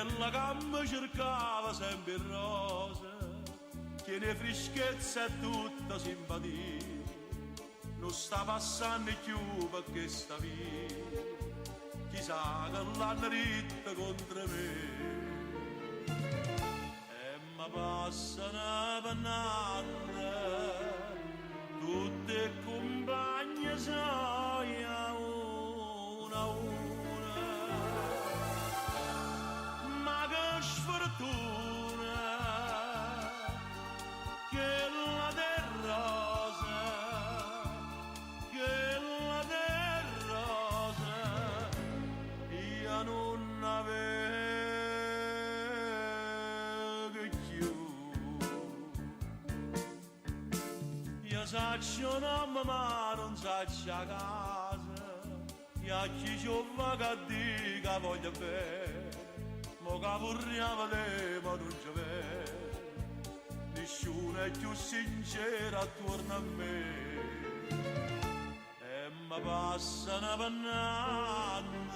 quella che mi cercava sempre in rosa, che ne freschezza e tutta simpatia, non sta passando più perché sta via, chissà che l'hanno ritta contro me, e mi passano pannando, tutte compagne soia una a una, ma che sfortuna che la del rosa, che la del rosa io non avevo più. Io saccio nome ma non saccio a casa, io a chi ci ho vaga di che voglio bene, mo che vorremmo te ma non ci vede, nessuno è più sincero attorno a me, e mi passano pannando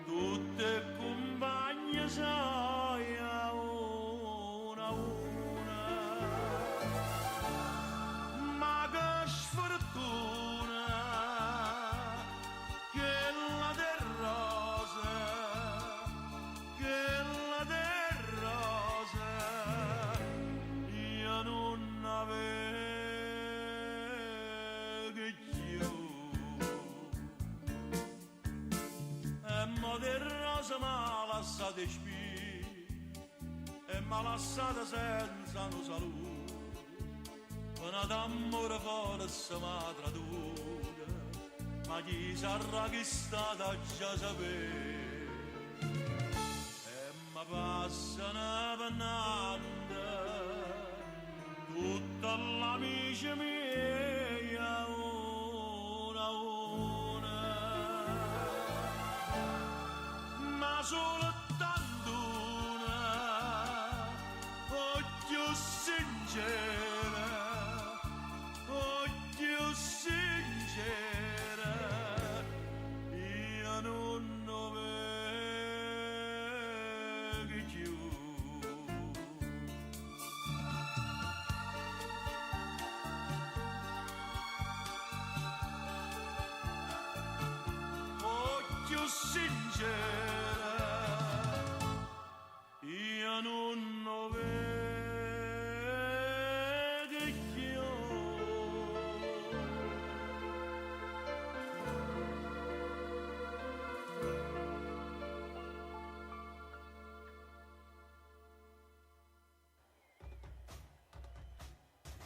tutte compagne soia una a una, ma che sfortuna che la del rosa, che la del rosa io non avevo più, e mo del rosa m'ha lasciato spì, e m'ha lasciato senza no saluto, una d'amore forse m'ha traduta, ma chi sarà che è stata già sapere, e mi passano pannando tutta l'amica mia una a una, ma soltanto una, occhio sincera, occhio sincera, io non avevo più. Occhio sincera, io non avevo più.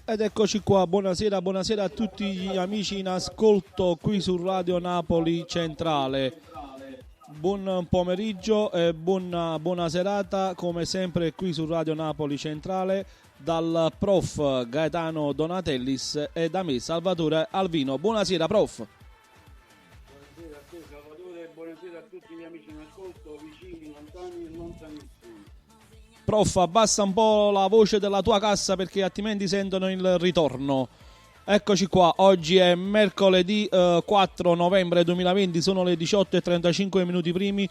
Ed eccoci qua, buonasera a tutti gli amici in ascolto qui su Radio Napoli Centrale. Buon pomeriggio e buona serata come sempre qui su Radio Napoli Centrale dal prof Gaetano Donatellis e da me Salvatore Alvino. Buonasera prof. Buonasera a te Salvatore e buonasera a tutti gli amici in ascolto, vicini, lontani e lontanissimi. Prof, abbassa un po' la voce della tua cassa perché altrimenti sentono il ritorno. Eccoci qua, oggi è mercoledì 4 novembre 2020, sono le 18:35 minuti primi,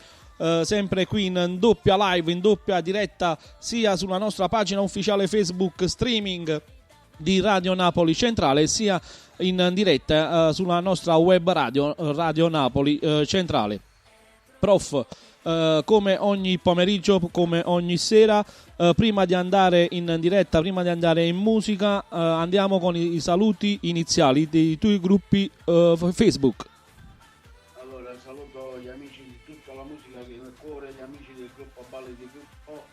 sempre qui in doppia live, in doppia diretta, sia sulla nostra pagina ufficiale Facebook streaming di Radio Napoli Centrale, sia in diretta sulla nostra web radio, Radio Napoli Centrale. Prof, come ogni pomeriggio, come ogni sera, prima di andare in diretta, prima di andare in musica, andiamo con i saluti iniziali dei tuoi gruppi Facebook. Allora saluto gli amici di tutta la musica che nel cuore, gli amici del gruppo Balli di Gruppo,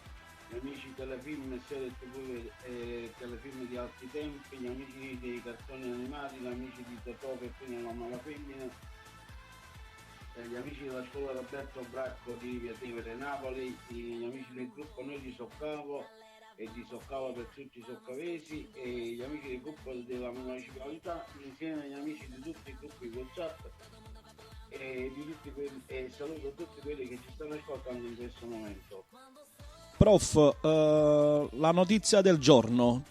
gli amici telefilm e serie TV e telefilm di altri tempi, gli amici dei cartoni animati, gli amici di Totò che quindi la mala femmina, gli amici della scuola Roberto Bracco di Via Tevere Napoli, gli amici del gruppo Noi di Soccavo e di Soccavo per tutti i soccavesi e gli amici del gruppo della municipalità, insieme agli amici di tutti i gruppi WhatsApp e saluto tutti quelli che ci stanno ascoltando in questo momento. Prof, la notizia del giorno,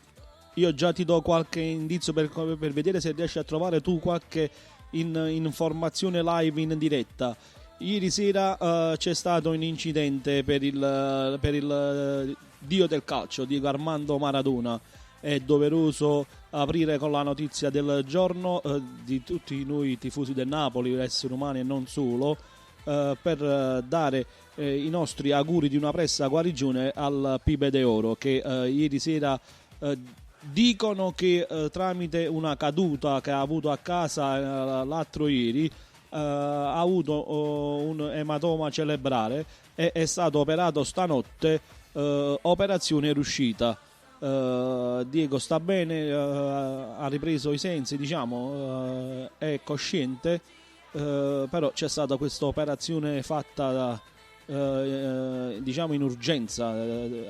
io già ti do qualche indizio per vedere se riesci a trovare tu qualche informazione live in diretta. Ieri sera c'è stato un incidente per il dio del calcio, Diego Armando Maradona. È doveroso aprire con la notizia del giorno di tutti noi tifosi del Napoli, esseri umani e non solo, per dare i nostri auguri di una presta guarigione al Pibe de Oro, che ieri sera dicono che tramite una caduta che ha avuto a casa l'altro ieri ha avuto un ematoma cerebrale e è stato operato stanotte, operazione riuscita. Diego sta bene, ha ripreso i sensi, diciamo, è cosciente, però c'è stata questa operazione fatta diciamo in urgenza,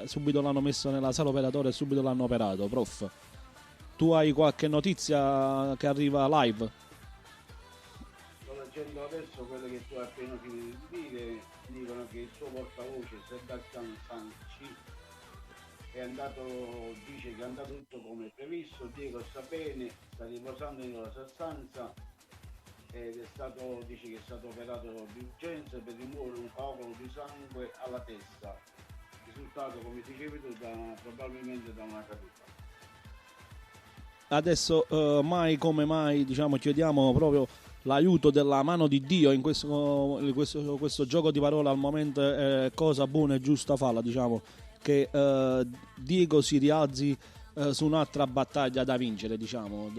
subito l'hanno messo nella sala operatoria e subito l'hanno operato. Prof, tu hai qualche notizia che arriva live? Sto leggendo adesso quello che tu hai appena finito di dire, dicono che il suo portavoce Sebastian Sanci è andato, dice che è andato tutto come previsto, Diego sta bene, sta riposando nella sua stanza ed è stato, dice che è stato operato di urgenza per rimuovere un coagulo di sangue alla testa, risultato come dicevi tu probabilmente da una caduta. Adesso mai come mai, diciamo, chiediamo proprio l'aiuto della mano di Dio in questo gioco di parole. Al momento è cosa buona e giusta farla, diciamo, che Diego si rialzi su un'altra battaglia da vincere, diciamo.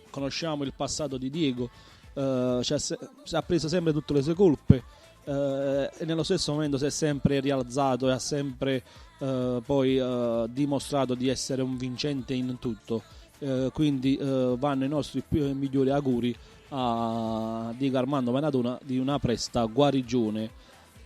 Conosciamo il passato di Diego, si è preso sempre tutte le sue colpe e nello stesso momento si è sempre rialzato e ha sempre poi dimostrato di essere un vincente in tutto. Quindi vanno i nostri migliori auguri a Diego Armando Maradona di una presta guarigione.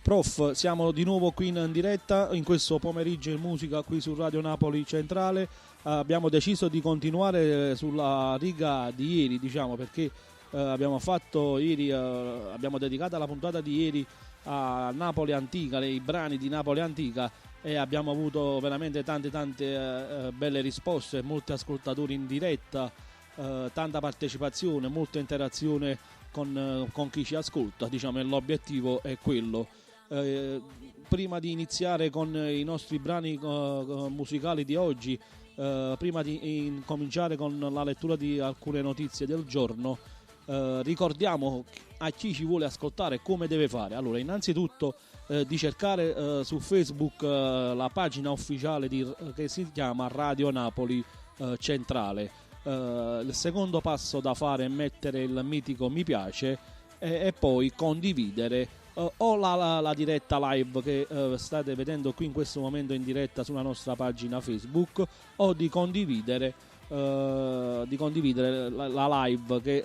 Prof, siamo di nuovo qui in diretta in questo pomeriggio in musica qui su Radio Napoli Centrale. Abbiamo deciso di continuare sulla riga di ieri, diciamo, perché abbiamo fatto ieri, abbiamo dedicato la puntata di ieri a Napoli Antica, i brani di Napoli Antica, e abbiamo avuto veramente tante belle risposte, molti ascoltatori in diretta, tanta partecipazione, molta interazione con chi ci ascolta, diciamo, e l'obiettivo è quello. Prima di iniziare con i nostri brani musicali di oggi, prima di cominciare con la lettura di alcune notizie del giorno, ricordiamo a chi ci vuole ascoltare come deve fare. Allora, innanzitutto di cercare su Facebook la pagina ufficiale che si chiama Radio Napoli Centrale. Il secondo passo da fare è mettere il mitico mi piace e poi condividere o la diretta live che state vedendo qui in questo momento in diretta sulla nostra pagina Facebook, o di condividere la live che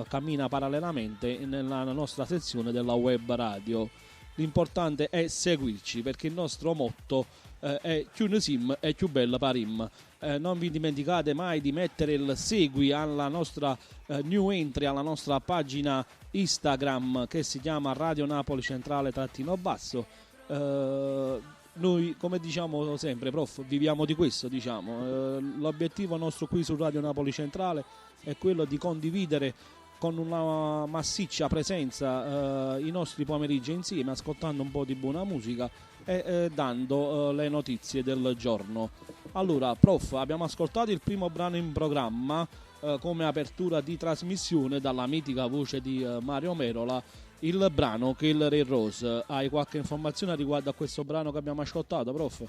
cammina parallelamente nella nostra sezione della web radio. L'importante è seguirci, perché il nostro motto è più ne sim e più bella parim. Non vi dimenticate mai di mettere il segui alla nostra new entry, alla nostra pagina Instagram che si chiama Radio Napoli Centrale _basso. Noi, come diciamo sempre, prof, viviamo di questo, diciamo. L'obiettivo nostro qui su Radio Napoli Centrale è quello di condividere con una massiccia presenza i nostri pomeriggi insieme, ascoltando un po' di buona musica e dando le notizie del giorno. Allora, prof, abbiamo ascoltato il primo brano in programma come apertura di trasmissione dalla mitica voce di Mario Merola, il brano Killer Rose. Hai qualche informazione riguardo a questo brano che abbiamo ascoltato, prof?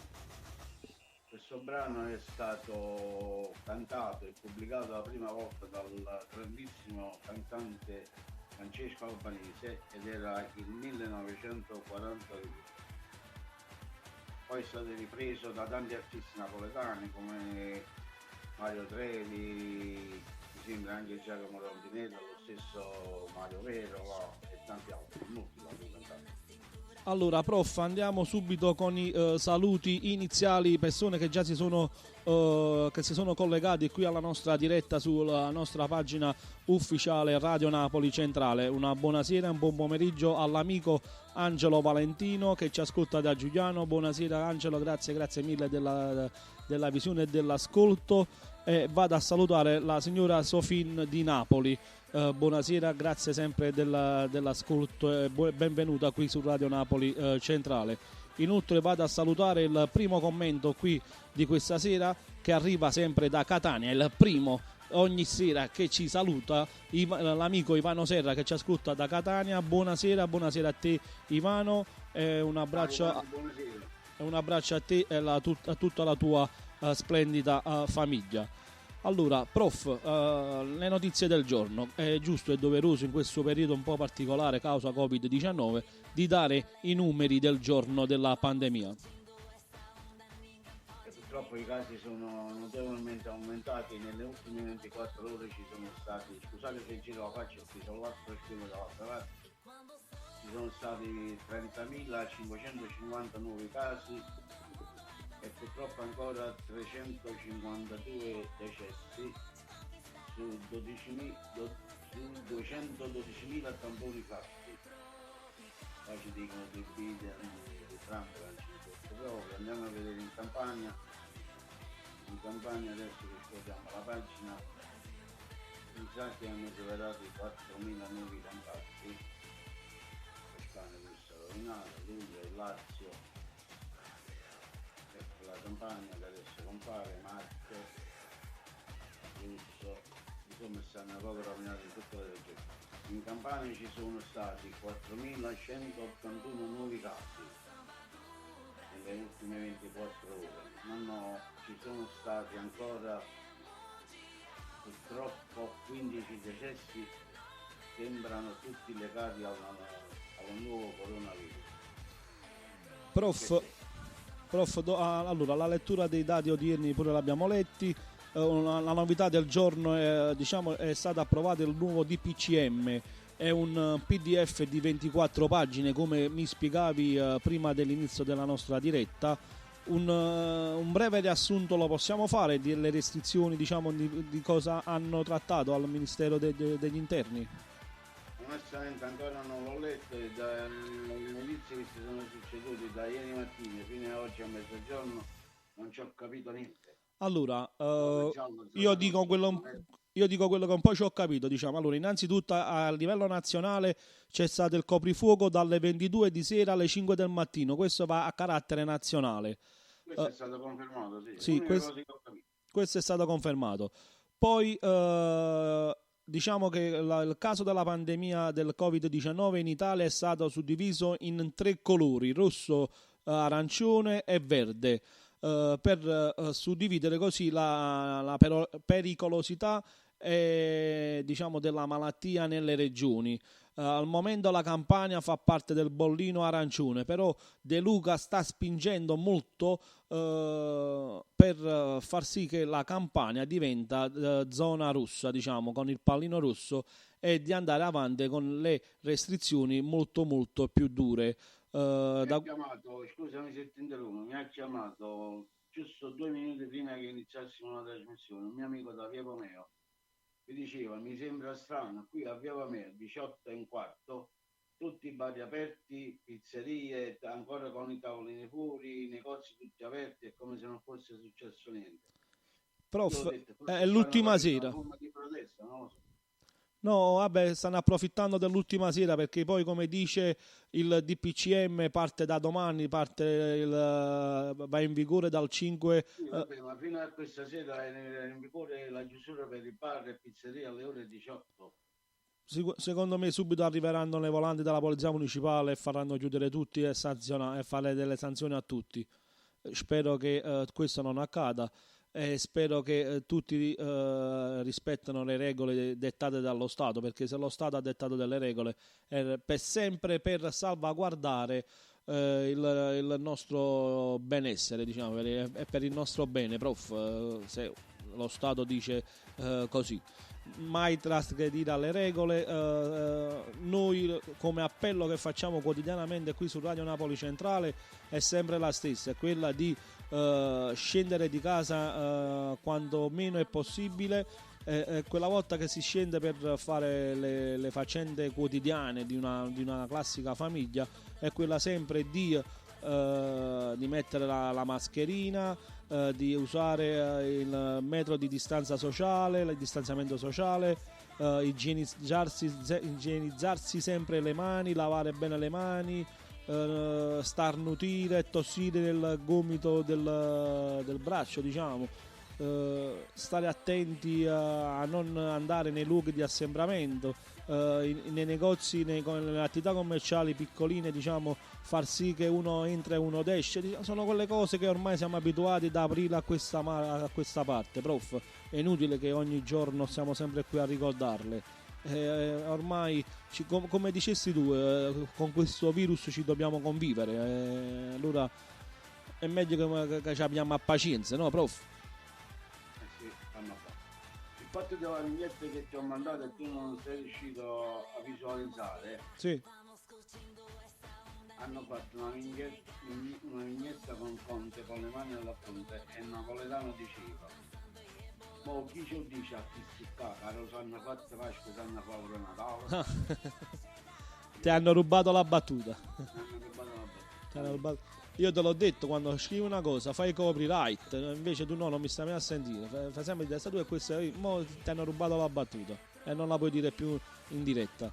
Questo brano è stato cantato e pubblicato la prima volta dal grandissimo cantante Francesco Albanese ed era il 1942. Poi è stato ripreso da tanti artisti napoletani come Mario Trevi, mi sembra anche Giacomo Rondinello, lo stesso Mario Vero e tanti altri, molti l'hanno cantato. Allora, prof, andiamo subito con i saluti iniziali, persone che già si sono collegati qui alla nostra diretta sulla nostra pagina ufficiale Radio Napoli Centrale. Una buonasera e un buon pomeriggio all'amico Angelo Valentino che ci ascolta da Giuliano. Buonasera Angelo, grazie mille della visione e dell'ascolto. E vado a salutare la signora Sofin di Napoli. buonasera, grazie sempre dell'ascolto e benvenuta qui su Radio Napoli Centrale. Inoltre vado a salutare il primo commento qui di questa sera che arriva sempre da Catania, il primo ogni sera che ci saluta, l'amico Ivano Serra che ci ascolta da Catania. Buonasera a te Ivano, un abbraccio a te e a tutta la tua splendida famiglia. Allora, prof, le notizie del giorno. È giusto e doveroso in questo periodo un po' particolare causa Covid-19 di dare i numeri del giorno della pandemia. Purtroppo i casi sono notevolmente aumentati, nelle ultime 24 ore ci sono stati, scusate se giro la faccia perché sono l'altro schermo dall'altra parte, ci sono stati 30.550 nuovi casi e purtroppo ancora 352 decessi su 212.000 tamponi fatti. Poi ci dicono di Biden, di Trump, però andiamo a vedere in Campania adesso che scordiamo la pagina, mi sa che hanno superato i 4.000 nuovi contatti, Toscana questa rovinata, Luglia, il Lazio, ecco la Campania che adesso compare, Marche, Abruzzo, insomma stanno proprio rovinati in tutte le regioni. In Campania ci sono stati 4.181 nuovi casi nelle ultime 24 ore, ci sono stati ancora purtroppo 15 decessi, sembrano tutti legati al nuovo coronavirus. Allora la lettura dei dati odierni pure l'abbiamo letti. La novità del giorno è stata approvata il nuovo DPCM, è un PDF di 24 pagine come mi spiegavi prima dell'inizio della nostra diretta. Un breve riassunto lo possiamo fare delle restrizioni, diciamo, di cosa hanno trattato al Ministero degli Interni? Onestamente ancora non l'ho letto, dalle notizie che si sono succedute da ieri mattina fino a oggi a mezzogiorno non ci ho capito niente. Allora, io dico quello che un po' ci ho capito, diciamo. Allora, innanzitutto a livello nazionale c'è stato il coprifuoco dalle 22 di sera alle 5 del mattino, questo va a carattere nazionale. Questo è stato confermato, sì. Sì, questo è stato confermato. Poi diciamo che il caso della pandemia del Covid-19 in Italia è stato suddiviso in 3 colori, rosso, arancione e verde. Per suddividere così la pericolosità diciamo della malattia nelle regioni. Al momento la Campania fa parte del bollino arancione, però De Luca sta spingendo molto per far sì che la Campania diventa zona rossa, diciamo, con il pallino rosso, e di andare avanti con le restrizioni molto molto più dure. Scusami se ti interrompo, mi ha chiamato giusto 2 minuti prima che iniziassimo la trasmissione un mio amico da Via Pomeo, mi diceva: mi sembra strano, qui a Via Pomeo 18:15 tutti i bar aperti, pizzerie ancora con i tavolini fuori, i negozi tutti aperti, è come se non fosse successo niente. Prof, è l'ultima sera. Una forma di protesta, non lo so. No, vabbè, stanno approfittando dell'ultima sera, perché poi, come dice il DPCM, parte da domani, va in vigore dal 5. Sì, vabbè, ma fino a questa sera è in vigore la chiusura per i bar e pizzerie alle ore 18. Secondo me subito arriveranno le volanti della polizia municipale e faranno chiudere tutti e fare delle sanzioni a tutti. Spero che questo non accada. E spero che tutti rispettino le regole dettate dallo Stato, perché se lo Stato ha dettato delle regole è sempre per salvaguardare il nostro benessere, diciamo, è per il nostro bene, prof, se lo Stato dice così. Mai trasgredire alle regole. Noi, come appello che facciamo quotidianamente qui su Radio Napoli Centrale, è sempre la stessa, è quella di scendere di casa quando meno è possibile. Quella volta che si scende per fare le faccende quotidiane di una classica famiglia, è quella sempre di mettere la mascherina, di usare il metro di distanza sociale, il distanziamento sociale, igienizzarsi sempre le mani, lavare bene le mani, starnutire e tossire nel gomito del braccio, diciamo. Stare attenti a non andare nei luoghi di assembramento, nei negozi, nelle attività commerciali piccoline, diciamo, far sì che uno entra e uno esce. Sono quelle cose che ormai siamo abituati da aprile a questa parte, prof. È inutile che ogni giorno siamo sempre qui a ricordarle. Ormai, come dicessi tu, con questo virus ci dobbiamo convivere. Allora è meglio che ci abbiamo pazienza, no, prof? Sì, hanno fatto. Il fatto della vignetta che ti ho mandato e tu non sei riuscito a visualizzare, Sì. hanno fatto una vignetta con Conte con le mani alla fronte e Napoletano diceva: mo chi ci dice a chi qua, caro sanno fatte Pasqua, sanno favore Natale. Ti hanno rubato la battuta. Hanno rubato la botta. Ti hanno rubato. Io te l'ho detto, quando scrivi una cosa fai copyright, invece tu no, non mi stai mai a sentire, fai sempre di testa tua e questa mo ti hanno rubato la battuta e non la puoi dire più in diretta.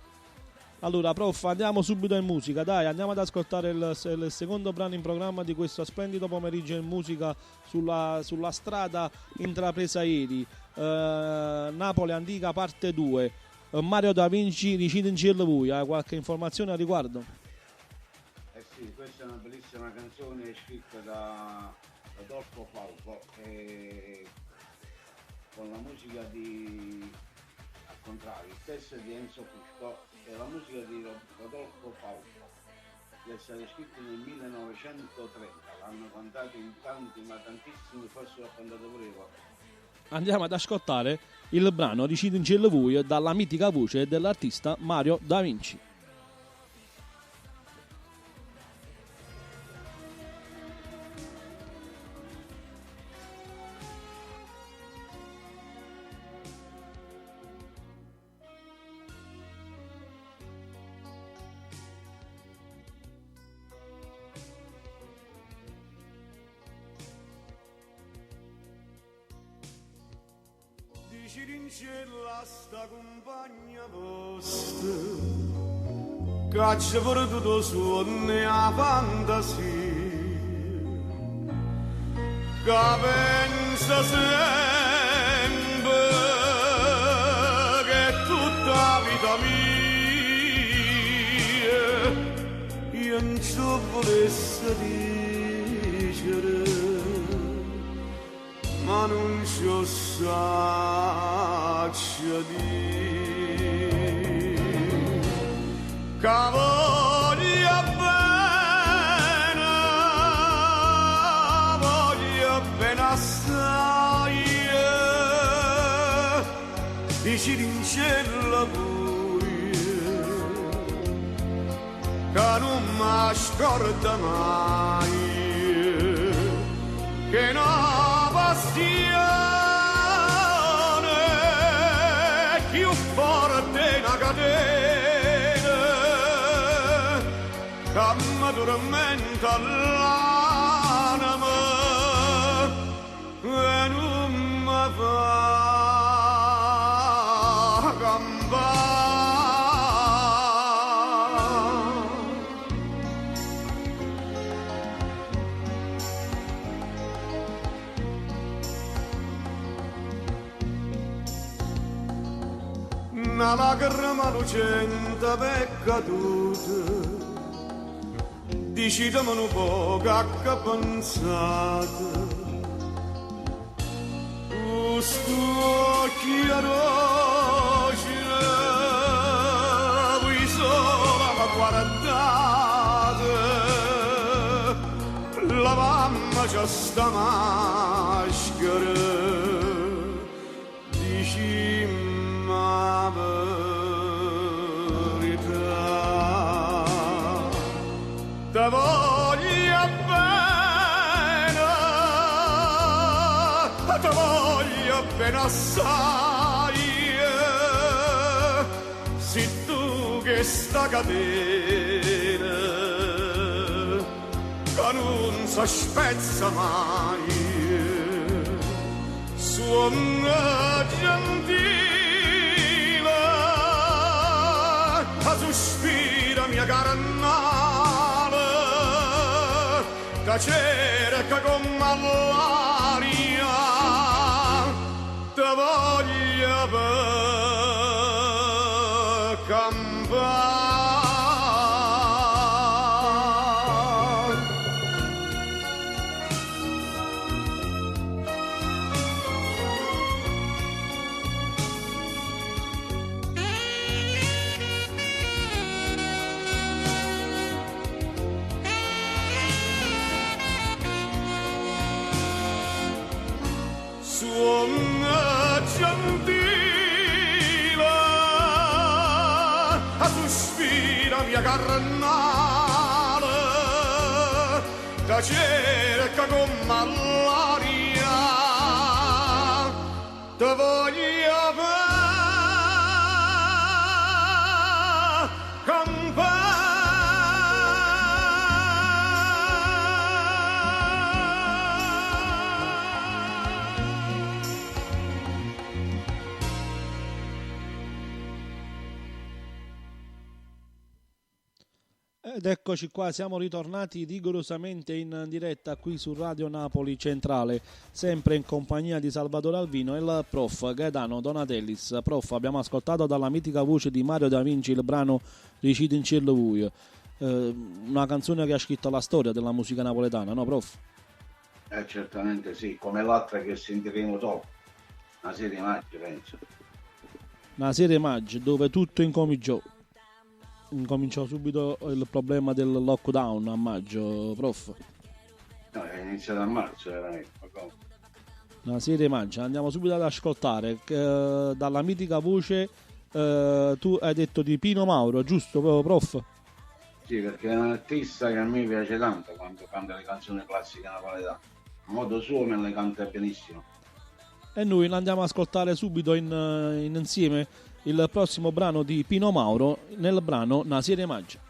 Allora, prof, andiamo subito in musica, dai, andiamo ad ascoltare il secondo brano in programma di questo splendido pomeriggio in musica sulla strada intrapresa ieri. Napoli Antica parte 2. Mario Da Vinci, Ricide in cielo voi, hai qualche informazione a riguardo? Eh sì, questa è una bellissima canzone scritta da Rodolfo Falco con la musica al contrario, il testo di Enzo Fusco e la musica di Rodolfo Falco, che è stata scritta nel 1930, l'hanno cantato in tanti, ma tantissimi, forse l'ho cantato pure io. Andiamo ad ascoltare il brano Ricide in cielo voi dalla mitica voce dell'artista Mario Da Vinci. In cielo sta compagna vostra che ci ha perduto suono e la fantasia, che pensa sempre che è tutta la vita mia, io non ci volesse dicere, ma non ci saccia dire che voglio bene assai, dici in cielo voi che non mi scorda mai, che no passione più forte una catena che mi tormenta l'anima e non mi fa campare. Una lacrima lucente per caduta, decidami un po' che pensate, questo occhio roce, voi solo mi guardate, la mamma c'ha sta maschera, dici ma verità, te voglio bene assai, se tu che sta catena che non si spezza mai, suona gentile sospira mia carnale, che cerca con l'aria, te voglia per campare. Suona gentile, a sospira mia carnale, che cerca con malaria, te voglia per Ed eccoci qua, siamo ritornati rigorosamente in diretta qui su Radio Napoli Centrale, sempre in compagnia di Salvatore Alvino e il prof Gaetano Donatellis. Prof, abbiamo ascoltato dalla mitica voce di Mario Da Vinci il brano Ricito in cielo buio, una canzone che ha scritto la storia della musica napoletana, no prof? Certamente sì, come l'altra che sentiremo dopo, una serie maggio penso. Una serie maggio dove tutto incominciò subito il problema del lockdown a maggio, prof. No, è iniziato a marzo, Una serie maggio, andiamo subito ad ascoltare dalla mitica voce, tu hai detto di Pino Mauro, giusto prof? Sì, perché è un artista che a me piace tanto quando canta le canzoni classiche napoletane. A modo suo me le canta benissimo. E noi andiamo ad ascoltare subito insieme il prossimo brano di Pino Mauro nel brano Una serie maggio.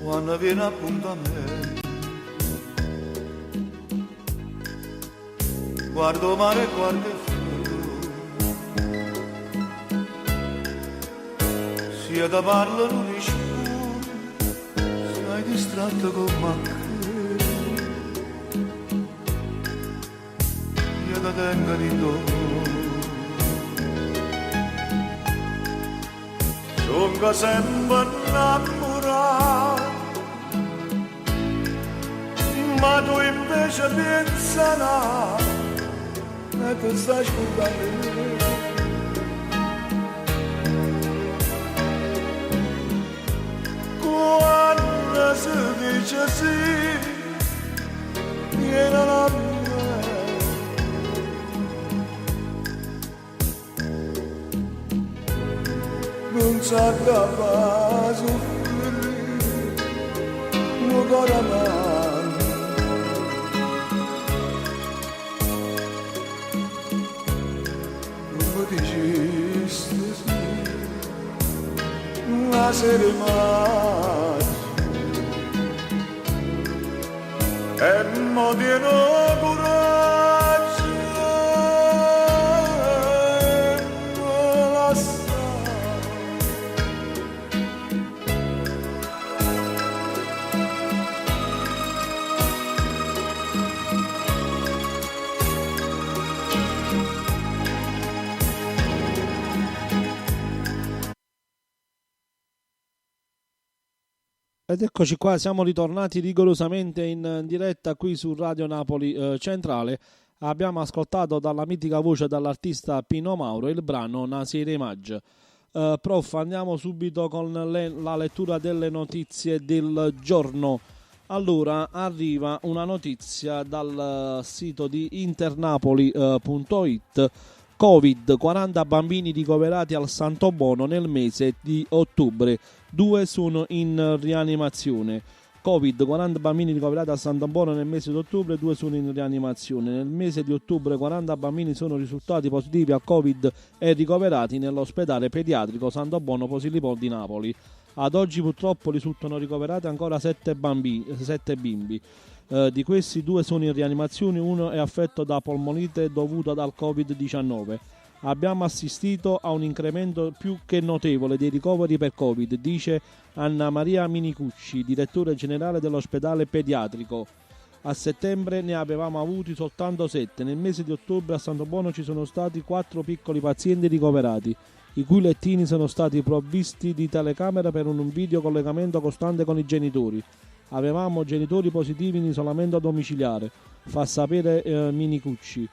Quando viene appunto a me, guardo mare e guardo fiore, sia da parlo non rispondi, sei distratto con macchine, io da tengo di dono, sono sempre innamorato. Ma tu invece pensa no, e tu stai scordando me. Quando si dice sì, viene la me. Non sa da soffrire, non vorrà mai. Una serie maggio e mo tieno coraggio non la sa. Ed eccoci qua, siamo ritornati rigorosamente in diretta qui su Radio Napoli Centrale. Abbiamo ascoltato dalla mitica voce dall'artista Pino Mauro il brano Una serie maggio. Prof, andiamo subito con la lettura delle notizie del giorno. Allora, arriva una notizia dal sito di internapoli.it. Covid, 40 bambini ricoverati al Santo Bono nel mese di ottobre, 2 sono in rianimazione. Covid, 40 bambini ricoverati al Santo Bono nel mese di ottobre, 2 sono in rianimazione. Nel mese di ottobre 40 bambini sono risultati positivi al Covid e ricoverati nell'ospedale pediatrico Santo Bono Posillipo di Napoli. Ad oggi purtroppo risultano ricoverati ancora 7 bimbi. Di questi 2 sono in rianimazione, uno è affetto da polmonite dovuta dal Covid-19. Abbiamo assistito a un incremento più che notevole dei ricoveri per Covid, dice Anna Maria Minicucci, direttore generale dell'ospedale pediatrico. A settembre ne avevamo avuti soltanto 7. Nel mese di ottobre a Santo Bono ci sono stati 4 piccoli pazienti ricoverati, i cui lettini sono stati provvisti di telecamera per un videocollegamento costante con i genitori. Avevamo genitori positivi in isolamento domiciliare, fa sapere Minicucci.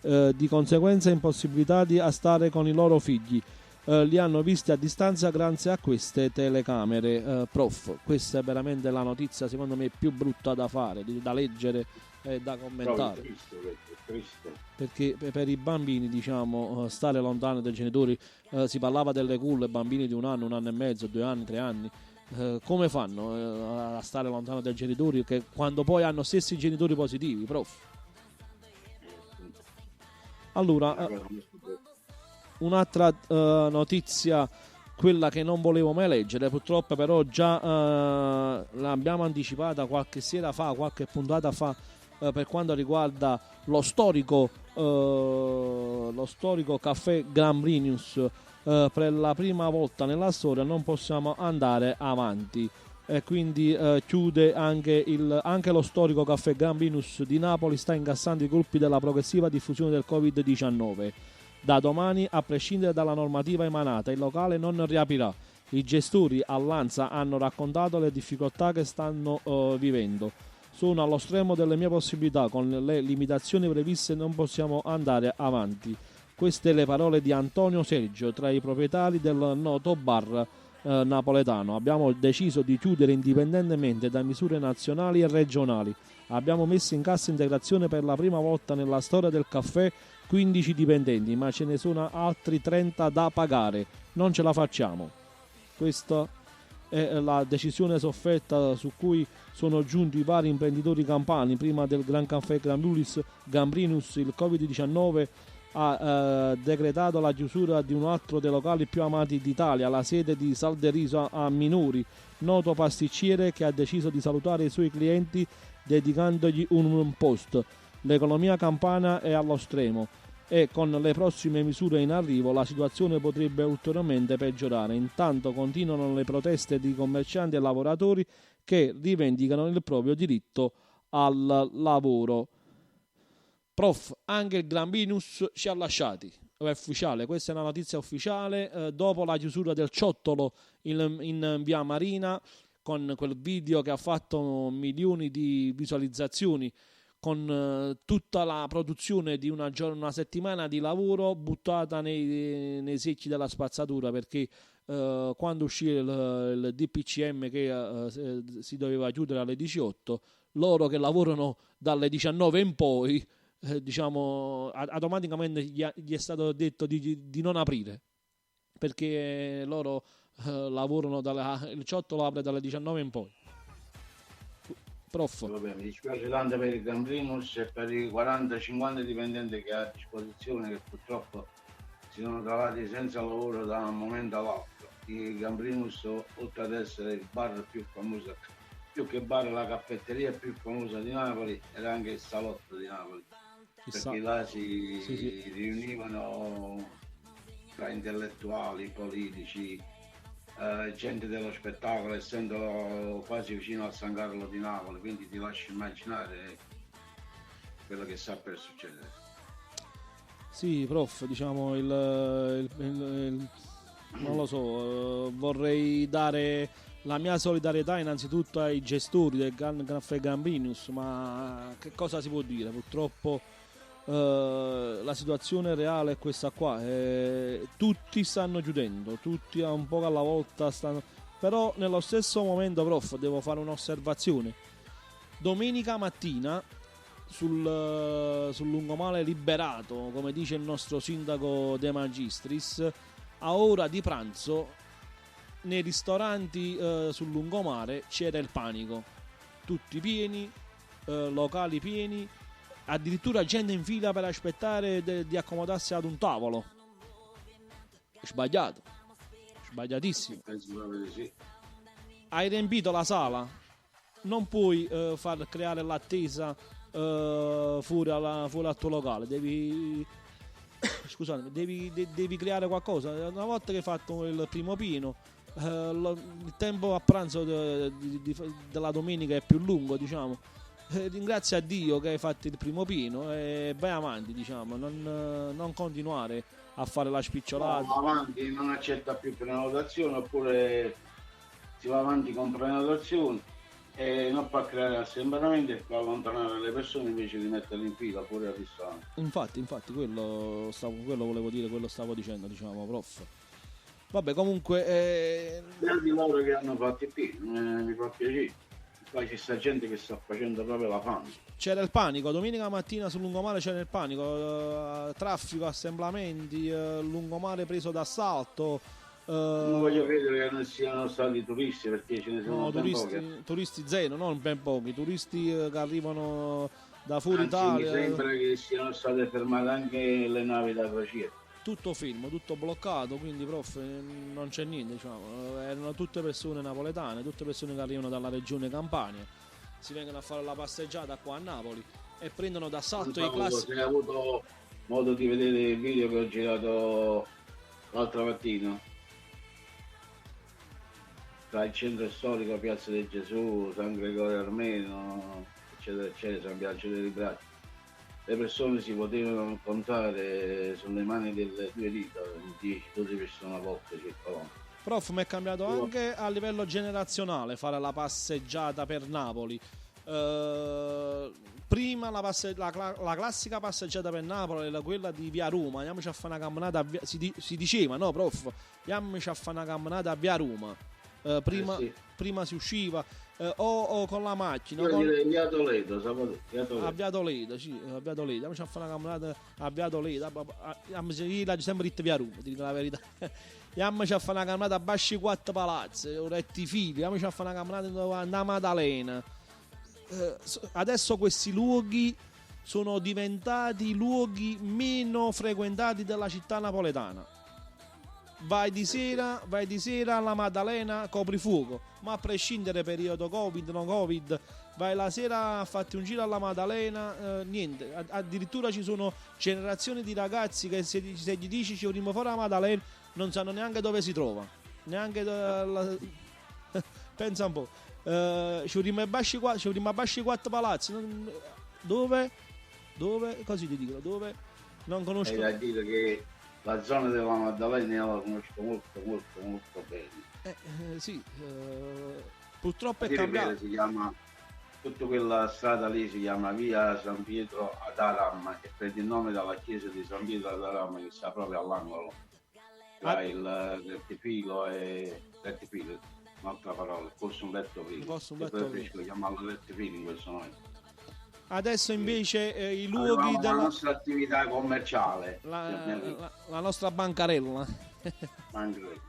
Di conseguenza impossibilitati a stare con i loro figli. Li hanno visti a distanza grazie a queste telecamere. Prof, questa è veramente la notizia secondo me più brutta da fare, da leggere e da commentare. Triste. Perché per i bambini, diciamo, stare lontano dai genitori, si parlava delle culle, bambini di un anno e mezzo, 2 anni, 3 anni. Come fanno a stare lontano dai genitori che quando poi hanno stessi genitori positivi, prof? Allora, un'altra notizia, quella che non volevo mai leggere, purtroppo però già l'abbiamo anticipata qualche sera fa, qualche puntata fa, per quanto riguarda lo storico caffè Gambrinus. Per la prima volta nella storia non possiamo andare avanti e quindi chiude anche lo storico caffè Gambrinus di Napoli. Sta incassando i colpi della progressiva diffusione del Covid-19. Da domani, a prescindere dalla normativa emanata, il locale non riaprirà. I gestori all'ANSA hanno raccontato le difficoltà che stanno vivendo. Sono allo stremo delle mie possibilità, con le limitazioni previste non possiamo andare avanti. Queste le parole di Antonio Sergio, tra i proprietari del noto bar napoletano. Abbiamo deciso di chiudere indipendentemente da misure nazionali e regionali. Abbiamo messo in cassa integrazione per la prima volta nella storia del caffè 15 dipendenti, ma ce ne sono altri 30 da pagare. Non ce la facciamo. Questa è la decisione sofferta su cui sono giunti i vari imprenditori campani. Prima del Gran Caffè Gambrinus, il Covid-19 ha decretato la chiusura di un altro dei locali più amati d'Italia, la sede di Salderiso a Minori, noto pasticcere che ha deciso di salutare i suoi clienti dedicandogli un post. L'economia campana è allo stremo e con le prossime misure in arrivo la situazione potrebbe ulteriormente peggiorare. Intanto continuano le proteste di commercianti e lavoratori che rivendicano il proprio diritto al lavoro. Prof, anche il Gambrinus ci ha lasciati, è ufficiale, questa è una notizia ufficiale, dopo la chiusura del ciottolo in via Marina, con quel video che ha fatto milioni di visualizzazioni, con tutta la produzione di una settimana di lavoro buttata nei secchi della spazzatura, perché quando uscì il DPCM che si doveva chiudere alle 18, loro che lavorano dalle 19 in poi, diciamo, automaticamente gli è stato detto di non aprire, perché loro lavorano il ciottolo apre dalle 19 in poi. Prof. Vabbè, mi dispiace tanto per il Gambrinus e per i 40-50 dipendenti che ha a disposizione, che purtroppo si sono trovati senza lavoro da un momento all'altro. Il Gambrinus, oltre ad essere il bar più famoso, più che bar la caffetteria più famosa di Napoli, era anche il salotto di Napoli, perché là si riunivano tra intellettuali, politici, gente dello spettacolo, essendo quasi vicino a San Carlo di Napoli, quindi ti lascio immaginare quello che sta per succedere. Sì, prof, diciamo non lo so, vorrei dare la mia solidarietà innanzitutto ai gestori del Caffè Gambrinus, ma che cosa si può dire? Purtroppo la situazione reale è questa qua, tutti stanno chiudendo, tutti un po' alla volta stanno, però nello stesso momento, prof, devo fare un'osservazione. domenica mattina sul lungomare liberato, come dice il nostro sindaco De Magistris, a ora di pranzo nei ristoranti sul lungomare c'era il panico, tutti pieni, locali pieni, addirittura gente in fila per aspettare di accomodarsi ad un tavolo. Sbagliatissimo. Penso proprio di sì. Hai riempito la sala, non puoi far creare l'attesa fuori al tuo locale, scusate, devi creare qualcosa. Una volta che hai fatto il primo pino, il tempo a pranzo della domenica è più lungo, diciamo. Ringrazia a Dio che hai fatto il primo pino e vai avanti, diciamo, non continuare a fare la spicciolata. No, avanti, non accetta più prenotazione, oppure si va avanti con prenotazione e non fa creare assembramenti e fa allontanare le persone invece di metterle in fila fuori al ristorante. Infatti, quello volevo dire, quello stavo dicendo, diciamo, prof. Vabbè, comunque Di loro che hanno fatto il pieno, mi fa piacere. Poi c'è sta gente che sta facendo proprio la fame. c'era il panico, domenica mattina sul lungomare c'era il panico, traffico, assemblamenti, lungomare preso d'assalto. Non voglio credere che non siano stati turisti, perché ce ne sono No, ben pochi. turisti zero, non ben pochi, turisti che arrivano da fuori Anzi, Italia. mi sembra che siano state fermate anche le navi da crociera. Tutto fermo, tutto bloccato, quindi prof non c'è niente, diciamo. Erano tutte persone napoletane, tutte persone che arrivano dalla regione Campania, si vengono a fare la passeggiata qua a Napoli e prendono d'assalto i classici. Se hai avuto modo di vedere il video che ho girato l'altra mattina tra il centro storico, Piazza del Gesù, San Gregorio Armeno, eccetera eccetera, San Biagio dei Librati, le persone si potevano contare sulle mani delle due dita, 10-12 persone a volte circolavano. Prof, mi è cambiato anche a livello generazionale fare la passeggiata per Napoli. Prima la classica passeggiata per Napoli era quella di Via Roma, andiamoci a fare una camminata si diceva, no prof? Andiamoci a fare una camminata a Via Roma. Sì. Prima si usciva o con la macchina Io con... direi Via Toledo, a Via Toledo, sì, a Via Toledo. Andiamoci a fare una camminata a Via Toledo. Io l'ho sempre detto Via Roma, ti dico la verità. Andiamoci a fare una camminata a Basci 4 Palazzi, Rettifili, andiamoci a fare una camminata a Maddalena. Adesso questi luoghi sono diventati luoghi meno frequentati della città napoletana. Vai di sera alla Maddalena, coprifuoco, ma a prescindere periodo Covid, non Covid, vai la sera a farti un giro alla Maddalena, niente, addirittura ci sono generazioni di ragazzi che se gli dici ci vorremmo fare la Maddalena non sanno neanche dove si trova, neanche pensa un po', ci vorremmo a Basci 4 Palazzi, dove? Così ti dicono, dove? Non conosco. È da dire che la zona della Maddalena io la conosco molto bene. Sì, purtroppo è Dire bene, cambiato. si chiama, tutta quella strada lì si chiama via San Pietro ad Aram, che prende il nome dalla chiesa di San Pietro ad Aram, che sta proprio all'angolo tra il rettifilo e rettifilo, un'altra parola, forse un letto filo. Preferisco chiamarlo rettifilo in questo momento. Adesso invece i luoghi Avevamo della la nostra attività commerciale, la nostra bancarella. anche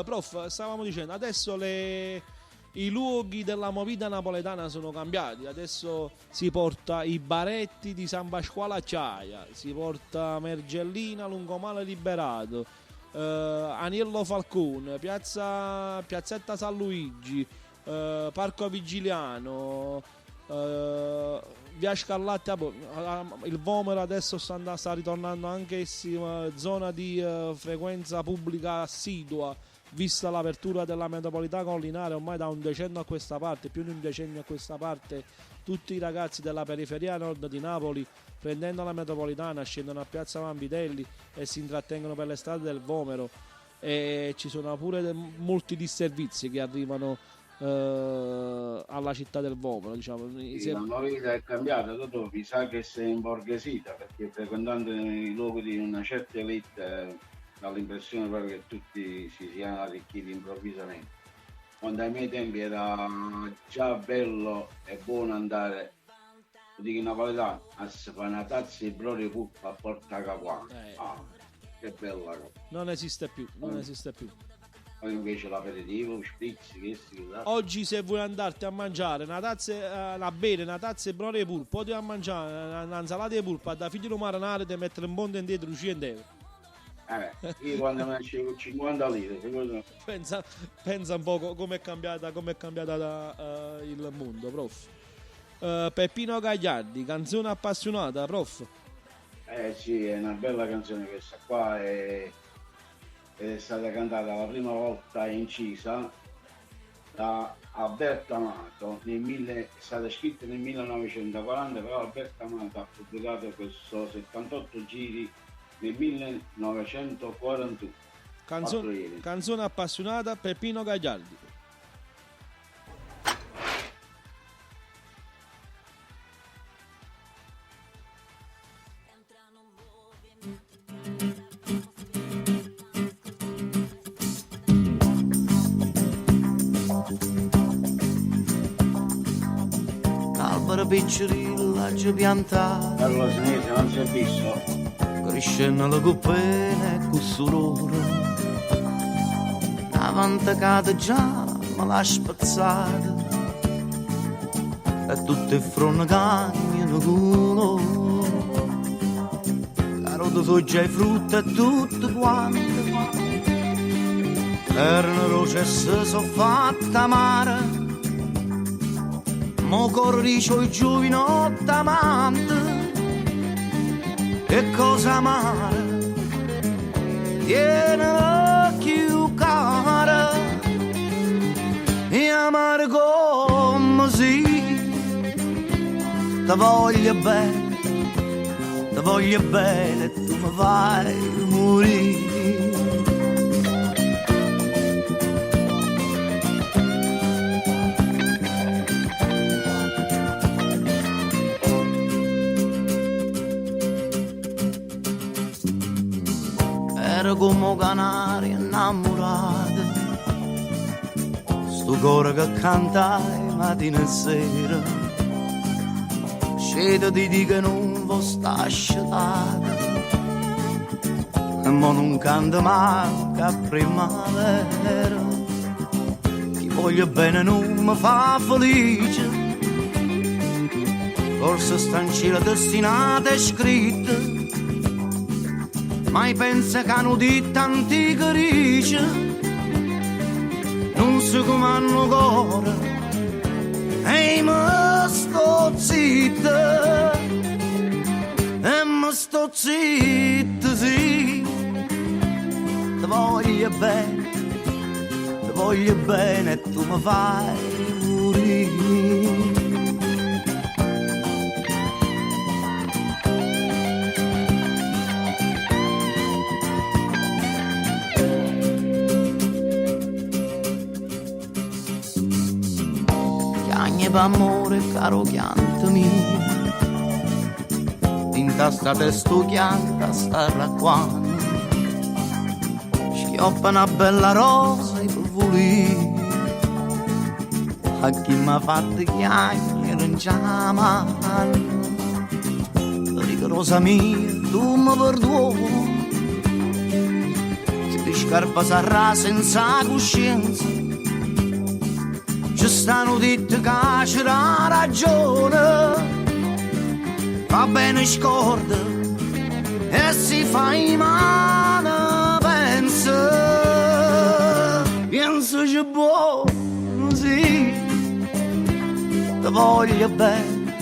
Prof, stavamo dicendo, adesso i luoghi della movida napoletana sono cambiati. Adesso si porta i baretti di San Pasquale Acciaia, si porta Mergellina, Lungomare Liberato, Aniello Falcone, Piazzetta San Luigi, Parco Vigiliano, Via Scarlatti, il Vomero adesso sta ritornando anch'esso, zona di frequenza pubblica assidua, vista l'apertura della metropolitana collinare ormai da un decennio a questa parte, più di un decennio a questa parte. Tutti i ragazzi della periferia nord di Napoli, prendendo la metropolitana, scendono a Piazza Vanvitelli e si intrattengono per le strade del Vomero, e ci sono pure molti disservizi che arrivano alla città del Vomero, diciamo. sì, la nuova vita è cambiata, dopo mi sa che si è imborghesita, perché frequentando i luoghi di una certa elite dà l'impressione proprio che tutti si siano arricchiti improvvisamente. quando ai miei tempi era già bello e buono andare, lo dico in napoletano, a si fare una tazza di brodo puppa a porta caguana. Che bella cosa. Non esiste più, non esiste più. Poi invece l'aperitivo, spritz, che là. Oggi se vuoi andarti a mangiare una tazza, a bere una tazza di brodo di pulpo, poi a mangiare una insalata di pulpa da figlio marinare ti mettere un mondo indietro 100 euro. Io quando mi nascevo 50 lire, secondo me. Pensa un po' come è cambiata il mondo, prof. Peppino Gagliardi, canzone appassionata, prof. Sì, è una bella canzone questa qua, è stata cantata la prima volta incisa da Alberto Amato, è stata scritta nel 1940, però Alberto Amato ha pubblicato questo 78 giri nel 1941. Canzone appassionata, Peppino Gagliardi. Albero piccerilla ci piantata, Carlo Senese non si è visto? cresce nella coppena e con sorore. Davanti a casa già me l'ha spazzata e tutte i fronte cagnano culo. Carote, foggia e frutta e tutto quanto erano roce e se sono fatta amare. Mo corricio i giovinotti amanti, che cosa amare, tiene più cara, e amare come si, ti voglio bene e tu mi fai morire. Era come un canario innamorato, sto cuore che canta mattina e sera, scendo di dire che non vi sta asciugato, e mo non canta manca a primavera, chi voglio bene non mi fa felice, forse sta in cielo destinata e scritta. Mai pensa che hanno di tanti carici, non so come hanno cuore, e mi sto zitta, e mi sto zitta, sì. Ti voglio bene e tu mi fai morire. Amore caro chianto mio, in tasta testo chianta sta racquando, schioppa una bella rosa e volì, a chi m'ha fatto chiacchiere in mano, rigorosa mia tu mi perdoni, se ti scarpa sarà senza coscienza. Ci stanno dette che c'era ragione, va bene scorda e si fa in mano, pensa c'è buono, sì, ti voglio bene,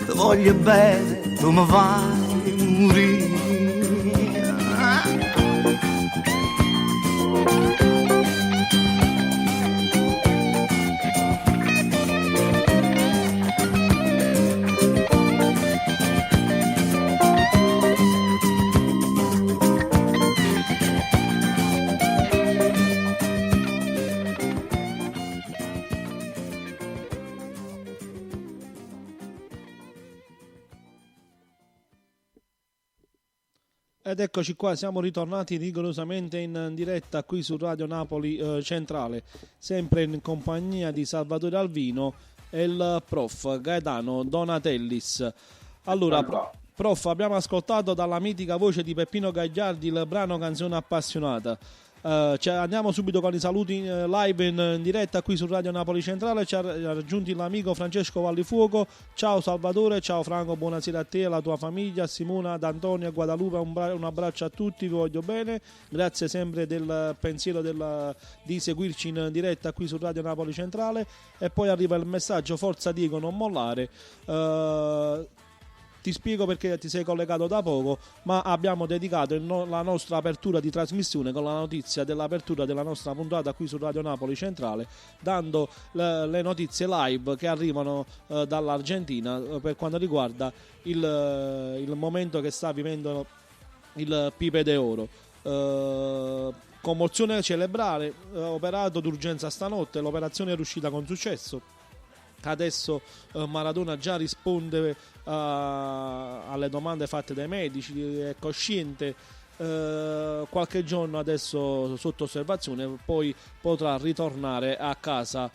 tu mi fai morire. Ed eccoci qua, siamo ritornati rigorosamente in diretta qui su Radio Napoli Centrale, sempre in compagnia di Salvatore Alvino e il prof Gaetano Donatellis. Allora, prof, abbiamo ascoltato dalla mitica voce di Peppino Gagliardi il brano Canzone Appassionata. Andiamo subito con i saluti live in diretta qui su Radio Napoli Centrale. Ci ha raggiunti l'amico Francesco Vallifuoco. Ciao Salvatore, ciao Franco, buonasera a te e alla tua famiglia, Simona, ad Antonio, a Guadalupe, un abbraccio a tutti, vi voglio bene, grazie sempre del pensiero di seguirci in diretta qui su Radio Napoli Centrale. E poi arriva il messaggio: Forza Diego, non mollare. Ti spiego perché ti sei collegato da poco, ma abbiamo dedicato la nostra apertura di trasmissione con la notizia dell'apertura della nostra puntata qui su Radio Napoli Centrale, dando le notizie live che arrivano dall'Argentina per quanto riguarda il momento che sta vivendo il Pipe de Oro. Commozione cerebrale, operato d'urgenza stanotte, l'operazione è riuscita con successo. Adesso Maradona già risponde alle domande fatte dai medici, è cosciente, qualche giorno adesso sotto osservazione, poi potrà ritornare a casa.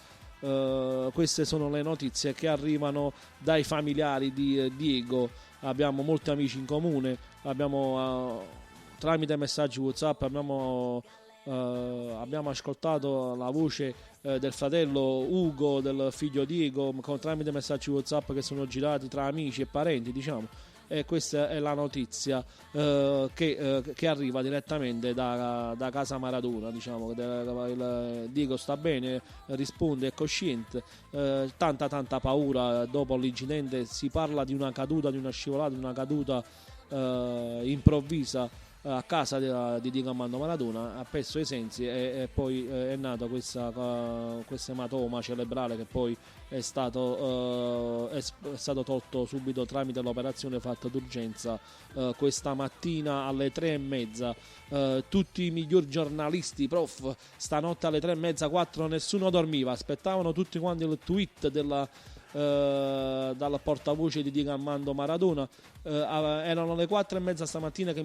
Queste sono le notizie che arrivano dai familiari di Diego. Abbiamo molti amici in comune, tramite messaggi WhatsApp abbiamo ascoltato la voce del fratello Ugo, del figlio Diego, tramite messaggi WhatsApp che sono girati tra amici e parenti, diciamo. E questa è la notizia che arriva direttamente da casa Maradona, diciamo. Diego sta bene, risponde, è cosciente. Tanta paura dopo l'incidente, si parla di una caduta, di una scivolata, di una caduta improvvisa a casa di Diego Armando Maradona, ha perso i sensi e poi è nato questo ematoma cerebrale che poi è stato tolto subito tramite l'operazione fatta d'urgenza questa mattina alle 3:30. Tutti i migliori giornalisti, prof, stanotte alle 3:30, 4 nessuno dormiva, aspettavano tutti quanti il tweet dal portavoce di Diego Armando Maradona. Erano le 4:30 stamattina che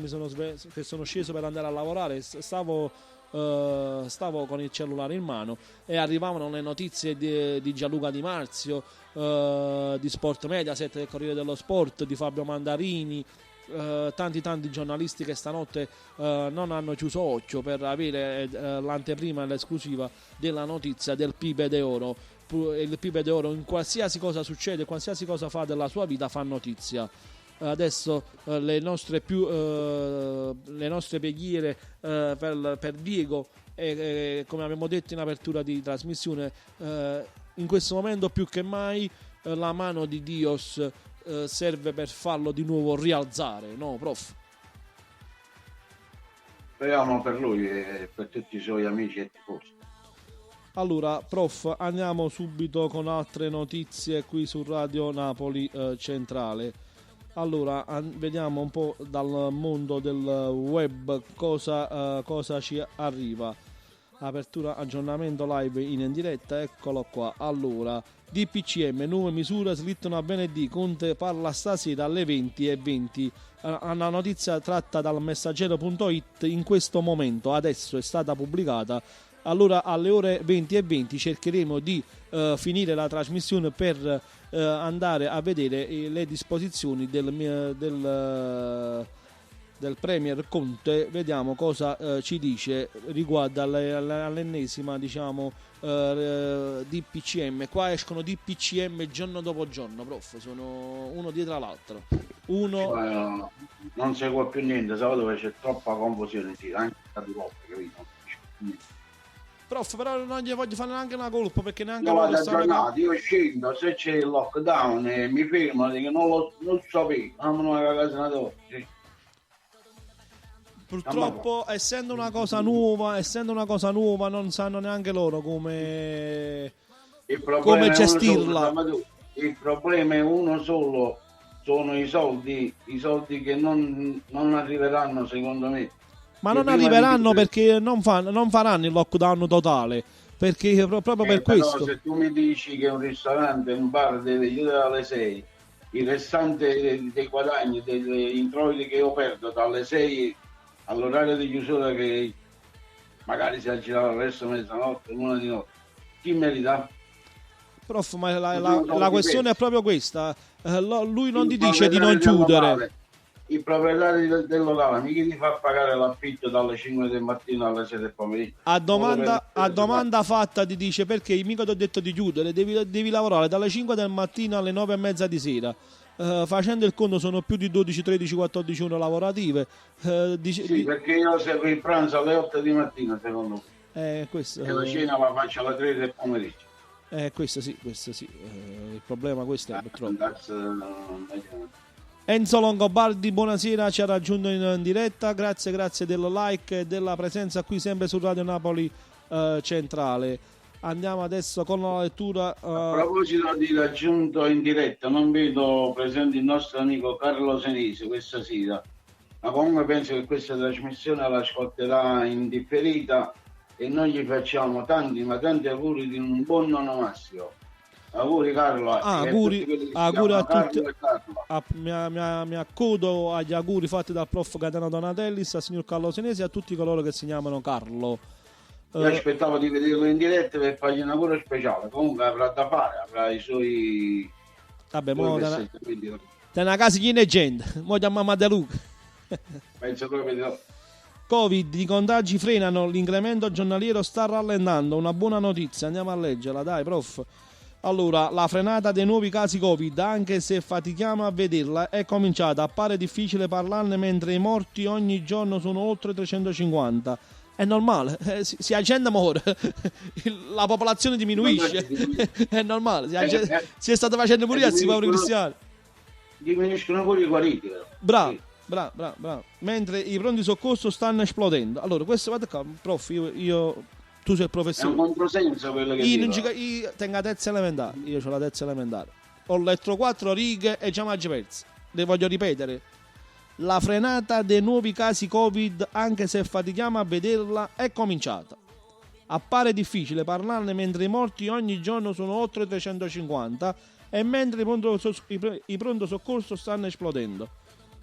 sono sceso per andare a lavorare. Stavo con il cellulare in mano e arrivavano le notizie di Gianluca Di Marzio, di Sport Mediaset, del Corriere dello Sport, di Fabio Mandarini, tanti giornalisti che stanotte non hanno chiuso occhio per avere l'anteprima e l'esclusiva della notizia del Pipe de Oro. Il Pipe de Oro, in qualsiasi cosa succede, qualsiasi cosa fa della sua vita, fa notizia. Adesso le nostre preghiere per Diego e come abbiamo detto in apertura di trasmissione, in questo momento più che mai la mano di Dios serve per farlo di nuovo rialzare, no prof? Speriamo per lui e per tutti i suoi amici e tifosi. Allora, prof, andiamo subito con altre notizie qui su Radio Napoli Centrale. Allora, vediamo un po' dal mondo del web cosa ci arriva. Apertura, aggiornamento live in diretta, eccolo qua. Allora, DPCM, nuove misure slittano a venerdì, Conte parla stasera alle 20:20. Una notizia tratta dal messaggero.it in questo momento, adesso è stata pubblicata. Allora alle ore 20:20 cercheremo di finire la trasmissione per andare a vedere le disposizioni del Premier Conte. Vediamo cosa ci dice riguardo all'ennesima, diciamo, DPCM. Qua escono DPCM giorno dopo giorno, prof, sono uno dietro l'altro. Non seguo più niente, so dove c'è troppa confusione, sì, anche di volta, capito? Prof, però non gli voglio fare neanche una colpa, perché neanche io loro stanno... Io scendo, se c'è il lockdown mi fermo, che non sapevo, non a casa oggi. Purtroppo, essendo una cosa nuova, non sanno neanche loro come gestirla. Il problema è uno solo, sono i soldi che non arriveranno, secondo me. Ma non arriveranno perché non faranno il lockdown totale, perché proprio per questo. Se tu mi dici che un ristorante, un bar deve chiudere alle 6, il restante dei guadagni, degli introiti che io perdo dalle 6 all'orario di chiusura che magari si aggirava verso mezzanotte, l'una di notte, chi merita? Prof, ma la questione è proprio questa. Lui non ti dice di non Il proprietario del chiudere. locale, il proprietario del locale mica ti fa pagare l'affitto dalle 5 del mattino alle 7 del pomeriggio. A domanda fatta ti dice perché mica ti ho detto di chiudere, devi lavorare dalle 5 del mattino alle 9 e mezza di sera. Facendo il conto sono più di 12, 13, 14 ore lavorative. Sì, perché io seguo il pranzo alle 8 di mattina, secondo me. Questo, E la cena la faccio alle 3 del pomeriggio. questo sì. Il problema questo è purtroppo. Andazzo, Enzo Longobardi, buonasera, ci ha raggiunto in diretta, grazie del like e della presenza qui sempre su Radio Napoli Centrale. Andiamo adesso con la lettura. A proposito di raggiunto in diretta, non vedo presente il nostro amico Carlo Senesi questa sera, ma comunque penso che questa trasmissione la ascolterà in differita e noi gli facciamo tanti auguri di un buon nonno Massimo. Auguri Carlo. Auguri a tutti. Carlo. Mi accodo agli auguri fatti dal prof Gaetano Donatellis, al signor Carlo Senesi e a tutti coloro che si chiamano Carlo. Io aspettavo di vederlo in diretta per fargli un lavoro speciale, comunque avrà da fare, avrà i suoi... Vabbè, quindi te una casa piena di gente, mo chiamiamo De Luca. penso proprio di no. Covid, i contagi frenano, l'incremento giornaliero sta rallentando, una buona notizia, andiamo a leggerla, dai prof. Allora, la frenata dei nuovi casi Covid, anche se fatichiamo a vederla, è cominciata, appare difficile parlarne mentre i morti ogni giorno sono oltre 350. È normale, si la gente muore, la popolazione diminuisce, è normale, si è stato facendo pure i poveri cristiani. Diminuiscono pure i guariti. Bravo, Sì. bravo. Mentre i pronti soccorso stanno esplodendo. Allora, questo, guarda qua, prof, tu sei il È un professore. controsenso quello che dico. Io tengo la terza elementare, io ho la terza elementare. Ho letto 4 righe e già m'ho perso. Le voglio ripetere. La frenata dei nuovi casi Covid, anche se fatichiamo a vederla, è cominciata. Appare difficile parlarne mentre i morti ogni giorno sono oltre 350 e mentre i pronto soccorso stanno esplodendo.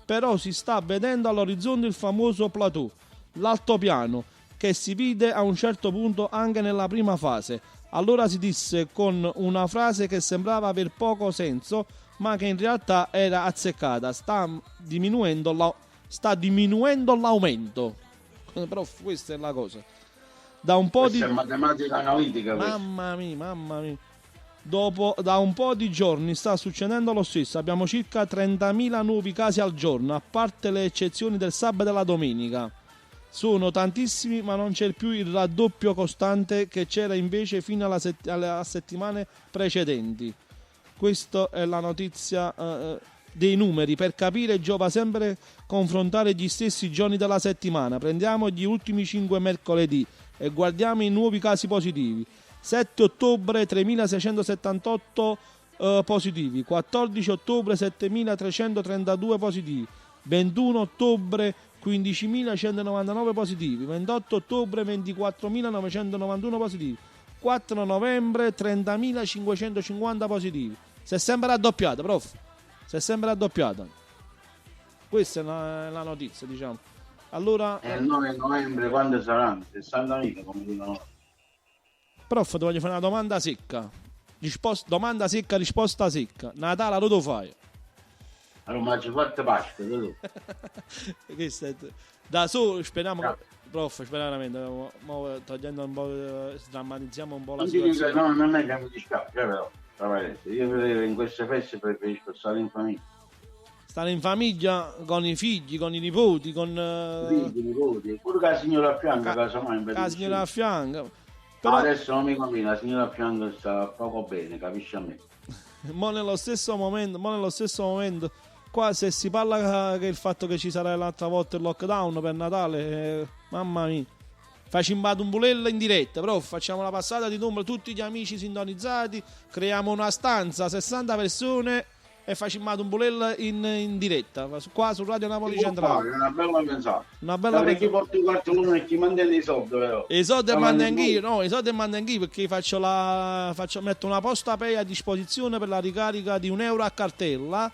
Però si sta vedendo all'orizzonte il famoso plateau, l'altopiano, che si vide a un certo punto anche nella prima fase. Allora si disse con una frase che sembrava aver poco senso, ma che in realtà era azzeccata. Sta diminuendo l'aumento. Prof, questa è la cosa. Da un po' Questa è matematica analitica. Mamma mia. Da un po' di giorni sta succedendo lo stesso. Abbiamo circa 30.000 nuovi casi al giorno, a parte le eccezioni del sabato e della domenica. Sono tantissimi, ma non c'è più il raddoppio costante che c'era invece fino alle settimane precedenti. Questa è la notizia dei numeri. Per capire giova sempre confrontare gli stessi giorni della settimana. Prendiamo gli ultimi 5 mercoledì e guardiamo i nuovi casi positivi. 7 ottobre 3.678 positivi, 14 ottobre 7.332 positivi, 21 ottobre 15.199 positivi, 28 ottobre 24.991 positivi, 4 novembre 30.550 positivi. Si è sempre raddoppiata, prof. Si è sempre raddoppiata. Questa è la notizia, diciamo. Allora, il 9 novembre quando saranno? 60.000 come dicono. prof, ti voglio fare una domanda secca. Domanda secca, risposta secca. Natale lo fai? Allora mangio forte pasta, tu. Da solo speriamo che... Prof, speriamo veramente. Togliendo un po', drammatizziamo un po' la Non ti dico, situazione. no, non è che mi dispiace, però. Io in queste feste preferisco stare in famiglia. Stare in famiglia con i figli, con i nipoti, con... Figli, nipoti, pure che la signora a fianco, casomai. la signora a fianco. Però Adesso non mi conviene, la signora a fianco sta poco bene, capisci a me? mo nello stesso momento, qua se si parla che il fatto che ci sarà l'altra volta il lockdown per Natale, mamma mia. Facciamo un bulello in diretta, però facciamo la passata di numero, tutti gli amici sintonizzati, creiamo una stanza, 60 persone e facciamo un bulello in diretta, qua su Radio Napoli Centrale. È una bella pensata. Una bella Chi porta i cartelloni e chi mantiene i soldi, però. I soldi mando anch'io, perché metto una posta pay a disposizione per la ricarica di €1 a cartella,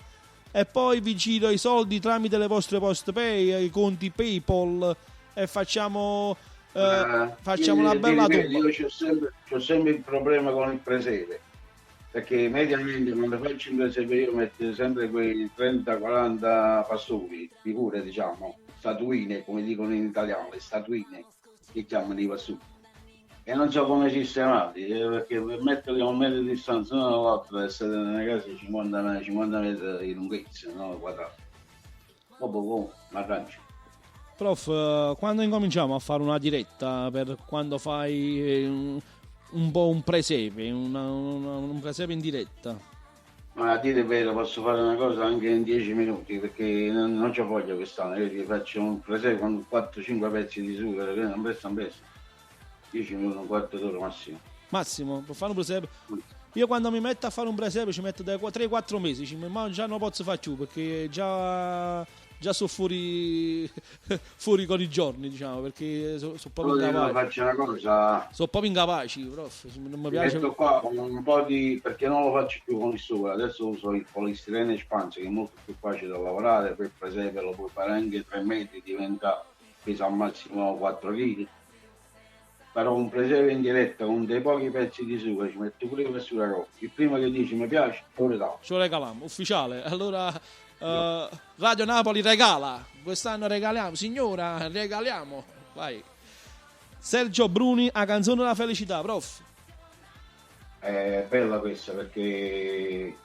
e poi vi giro i soldi tramite le vostre post pay, i conti PayPal e facciamo una bella tomba. Io c'ho sempre il problema con il presepe, perché mediamente quando faccio il presepe io metto sempre quei 30-40 pastori, figure diciamo, statuine, come dicono in italiano, le statuine che chiamano i pastori. E non so come sistemarli, perché per metterli a un metro di distanza uno dall'altro deve essere nelle case 50 metri di lunghezza, no? Quadrato. Dopo una rancia. Prof, quando incominciamo a fare una diretta per quando fai un po' un presepe, un presepe in diretta? Ma a dire il vero, posso fare una cosa anche in 10 minuti, perché non c'ho voglia quest'anno, io ti faccio un presepe con 4-5 pezzi di sughero, che non presto. 10 minuti, un quarto d'ora massimo. Per fare un presepe. Io quando mi metto a fare un presepe ci metto da 3-4 mesi, ma già non posso fare più perché già sono fuori con i giorni, diciamo, perché sono proprio incapaci. Faccio una cosa. Sono proprio incapaci, prof. Non mi piace. Metto qua un po' di. Perché non lo faccio più con il sughero, adesso uso il polistirene espanso che è molto più facile da lavorare, per presepe lo puoi fare anche 3 metri, pesa al massimo 4 kg. Farò un presepe in diretta con dei pochi pezzi di sughero, ci metto pure questo ragazzo. Il primo che dici mi piace, ce lo regaliamo, ufficiale. Allora Radio Napoli regala, quest'anno regaliamo, signora, regaliamo. Vai. Sergio Bruni, a canzone della felicità, prof. È bella questa perché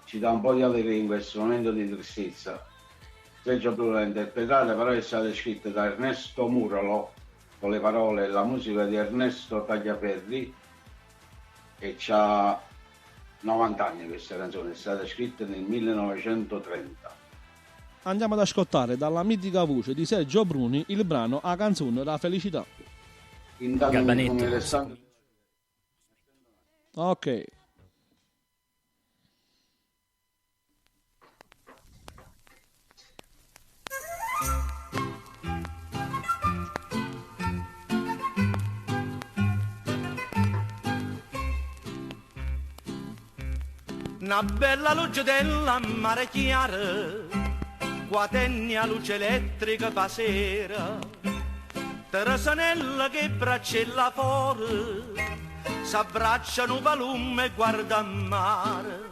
ci dà un po' di allegria in questo momento di tristezza. Sergio Bruni l'ha interpretata, però è stata scritta da Ernesto Murolo, con le parole e la musica di Ernesto Tagliaferri, e c'ha 90 anni questa canzone, è stata scritta nel 1930. Andiamo ad ascoltare dalla mitica voce di Sergio Bruni il brano A canzone della felicità. Intanto ok. Una bella luce della mare chiara, quatennia luce elettrica pa sera, Teresanella che braccella fuori, s'abbracciano palume e guarda a mare,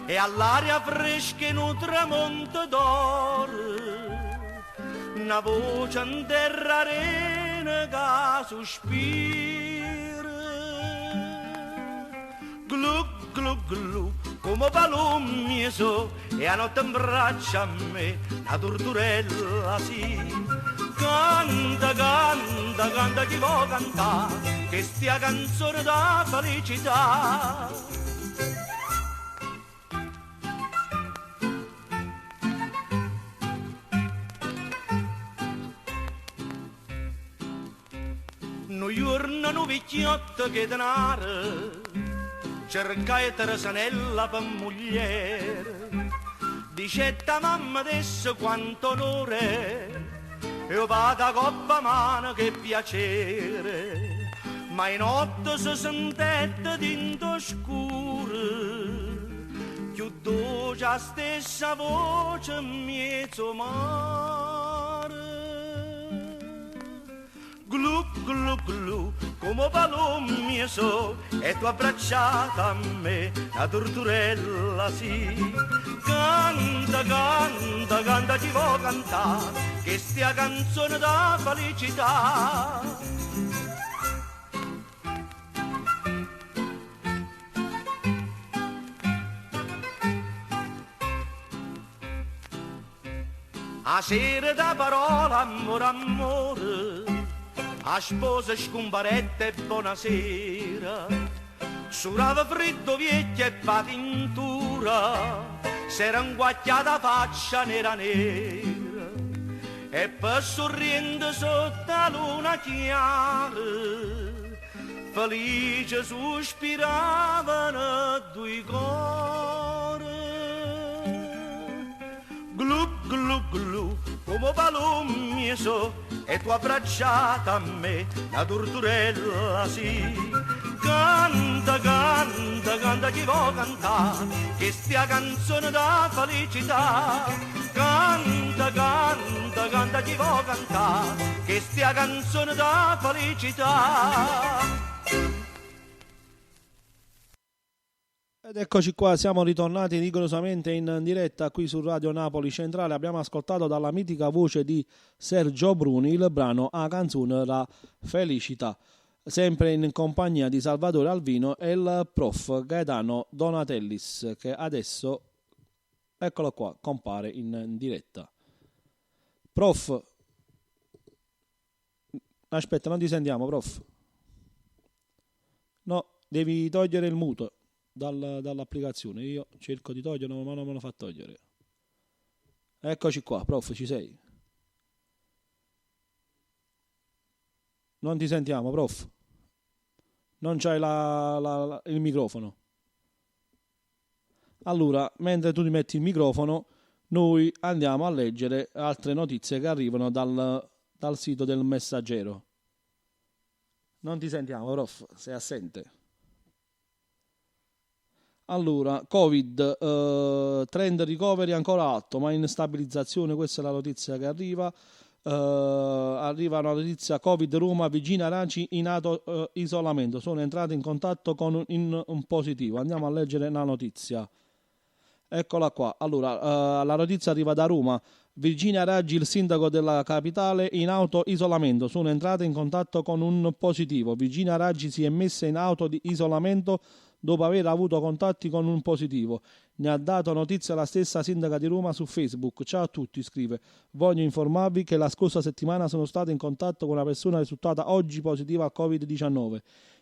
e all'aria fresca in un tramonto d'oro, una voce in terra arena che sospira, glu glu glu, come palomie so, e a notte in braccia a me, la torturella sì. Canta, canta, canta chi vuoi cantare, che stia canzone da felicità. No giorno no vecchiotto che denaro, cercai Teresanella per mogliere, dicetta mamma adesso quanto onore, io vado a coppa mano che piacere, ma in notte si sentette dinto scuro, più dolce la stessa voce in mezzo mare. Glu glu glu, come palomie so, e tu abbracciata a me, la torturella sì. Canta, canta, canta chi vuoi cantare, che stia canzone da felicità. A sera da parola, amore, amore, a sposa scomparetta e buonasera, surava freddo vecchia e patintura, s'era inguacchiata faccia nera nera, e per sorriendo sotto la luna chiara, felice sospiravano due cuori. Glu glu glu, come palomie so, e tu abbracciata a me, la torturella sì. Canta, canta, canta chi vuol cantare, che stia canzone da felicità. Canta, canta, canta chi vuol cantare, che stia canzone da felicità. Ed eccoci qua, siamo ritornati rigorosamente in diretta qui su Radio Napoli Centrale. Abbiamo ascoltato dalla mitica voce di Sergio Bruni il brano a canzone La Felicità, sempre in compagnia di Salvatore Alvino e il prof Gaetano Donatellis, che adesso, eccolo qua, compare in diretta. Prof, aspetta, non ti sentiamo, prof. No, devi togliere il muto dall'applicazione. Io cerco di toglierlo ma non me lo fa togliere. Eccoci qua, prof, ci sei? Non ti sentiamo, prof. Non c'hai il microfono. Allora, mentre tu ti metti il microfono, noi andiamo a leggere altre notizie che arrivano dal sito del Messaggero. Non ti sentiamo, prof, sei assente. Allora, Covid, trend ricoveri ancora alto, ma in stabilizzazione, questa è la notizia che arriva. Arriva una notizia: Covid Roma, Virginia Raggi in isolamento, sono entrati in contatto con un positivo. Andiamo a leggere la notizia. Eccola qua. Allora, la notizia arriva da Roma. Virginia Raggi, il sindaco della capitale, in auto-isolamento. Sono entrate in contatto con un positivo. Virginia Raggi si è messa in auto-isolamento dopo aver avuto contatti con un positivo. Ne ha dato notizia la stessa sindaca di Roma su Facebook. Ciao a tutti, scrive. Voglio informarvi che la scorsa settimana sono stato in contatto con una persona risultata oggi positiva al Covid-19.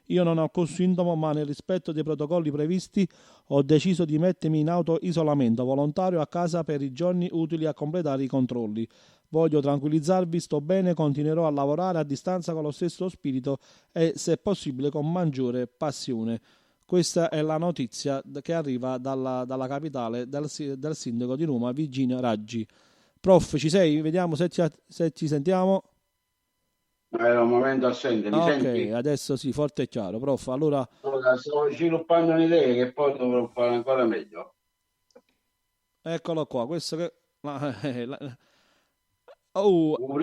Io non ho alcun sintomo, ma nel rispetto dei protocolli previsti ho deciso di mettermi in auto-isolamento volontario a casa per i giorni utili a completare i controlli. Voglio tranquillizzarvi, sto bene, continuerò a lavorare a distanza con lo stesso spirito e, se possibile, con maggiore passione. Questa è la notizia che arriva dalla capitale del sindaco di Roma, Virginia Raggi. Prof, ci sei? Vediamo se ci sentiamo. Era un momento assente, mi Ok, senti? adesso sì, forte e chiaro. Prof, allora Stavo sviluppando un'idea che poi dovrò fare ancora meglio. eccolo qua. Questo che...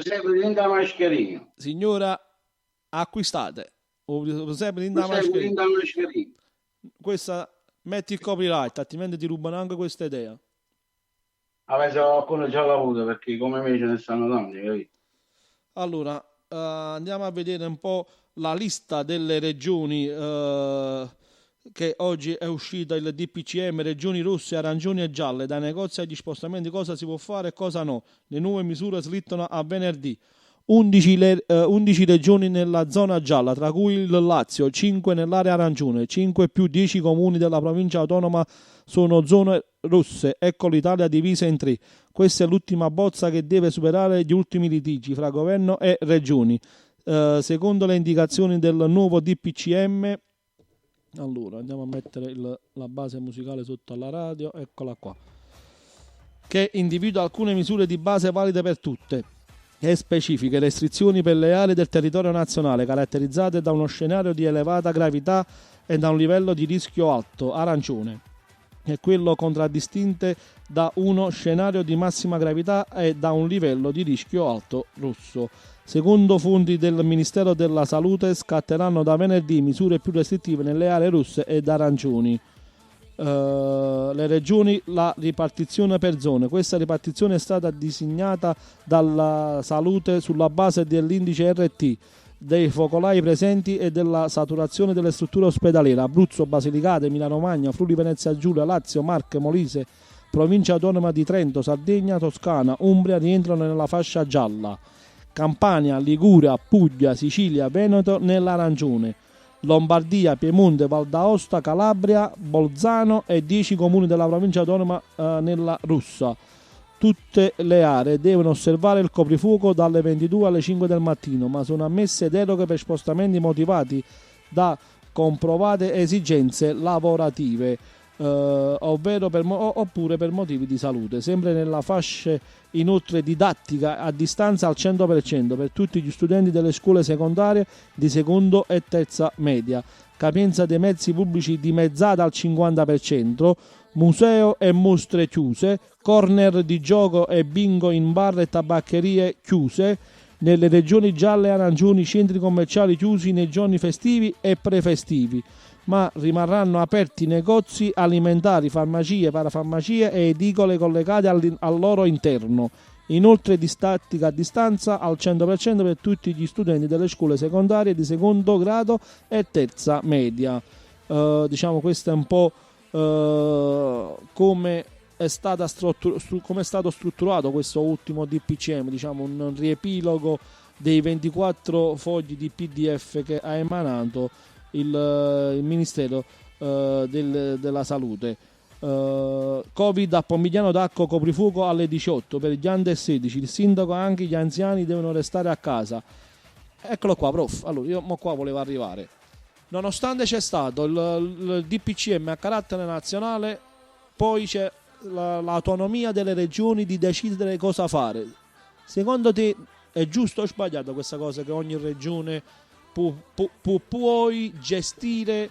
Sempre in da mascherina. Signora, acquistate. Sempre in da Sempre in da mascherina. Questa, metti il copyright, altrimenti ti rubano anche questa idea. Avesse qualcuno già l'ha avuto, perché come me ce ne stanno tanti, capito? Allora, andiamo a vedere un po' la lista delle regioni che oggi è uscita il DPCM, regioni rosse, arancioni e gialle, dai negozi agli spostamenti, cosa si può fare e cosa no. Le nuove misure slittano a venerdì. 11 regioni nella zona gialla, tra cui il Lazio, 5 nell'area arancione, 5 più 10 comuni della provincia autonoma sono zone rosse. Ecco l'Italia divisa in 3. Questa è l'ultima bozza che deve superare gli ultimi litigi fra governo e regioni. Secondo le indicazioni del nuovo DPCM, allora andiamo a mettere la base musicale sotto alla radio, eccola qua, che individua alcune misure di base valide per tutte e specifiche restrizioni per le aree del territorio nazionale caratterizzate da uno scenario di elevata gravità e da un livello di rischio alto, arancione, e quello contraddistinte da uno scenario di massima gravità e da un livello di rischio alto, rosso. Secondo fonti del Ministero della Salute, scatteranno da venerdì misure più restrittive nelle aree rosse ed arancioni. Le regioni, la ripartizione per zone. Questa ripartizione è stata disegnata dalla Salute sulla base dell'indice RT, dei focolai presenti e della saturazione delle strutture ospedaliere. Abruzzo, Basilicata, Milano Magna, Friuli Venezia Giulia, Lazio, Marche, Molise, Provincia Autonoma di Trento, Sardegna, Toscana, Umbria rientrano nella fascia gialla. Campania, Liguria, Puglia, Sicilia, Veneto nell'arancione. Lombardia, Piemonte, Val d'Aosta, Calabria, Bolzano e 10 comuni della provincia autonoma nella rossa. Tutte le aree devono osservare il coprifuoco dalle 22 alle 5 del mattino, ma sono ammesse deroghe per spostamenti motivati da comprovate esigenze lavorative, oppure per motivi di salute. Sempre nella fascia inoltre didattica a distanza al 100% per tutti gli studenti delle scuole secondarie di secondo e terza media. capienza dei mezzi pubblici dimezzata al 50%, museo e mostre chiuse, corner di gioco e bingo in bar e tabaccherie chiuse, nelle regioni gialle e arancioni centri commerciali chiusi nei giorni festivi e prefestivi, ma rimarranno aperti negozi alimentari, farmacie, parafarmacie e edicole collegate al loro interno. Inoltre didattica a distanza al 100% per tutti gli studenti delle scuole secondarie di secondo grado e terza media. Diciamo questo è un po' come è stato strutturato questo ultimo DPCM, diciamo un riepilogo dei 24 fogli di PDF che ha emanato il Ministero della Salute. Covid a Pomigliano d'Arco, coprifuoco alle 18 per gli under 16, il sindaco anche gli anziani devono restare a casa. Eccolo qua, prof. Allora io qua volevo arrivare. Nonostante c'è stato il DPCM a carattere nazionale, poi c'è l'autonomia delle regioni di decidere cosa fare. Secondo te è giusto o sbagliato questa cosa, che ogni regione può gestire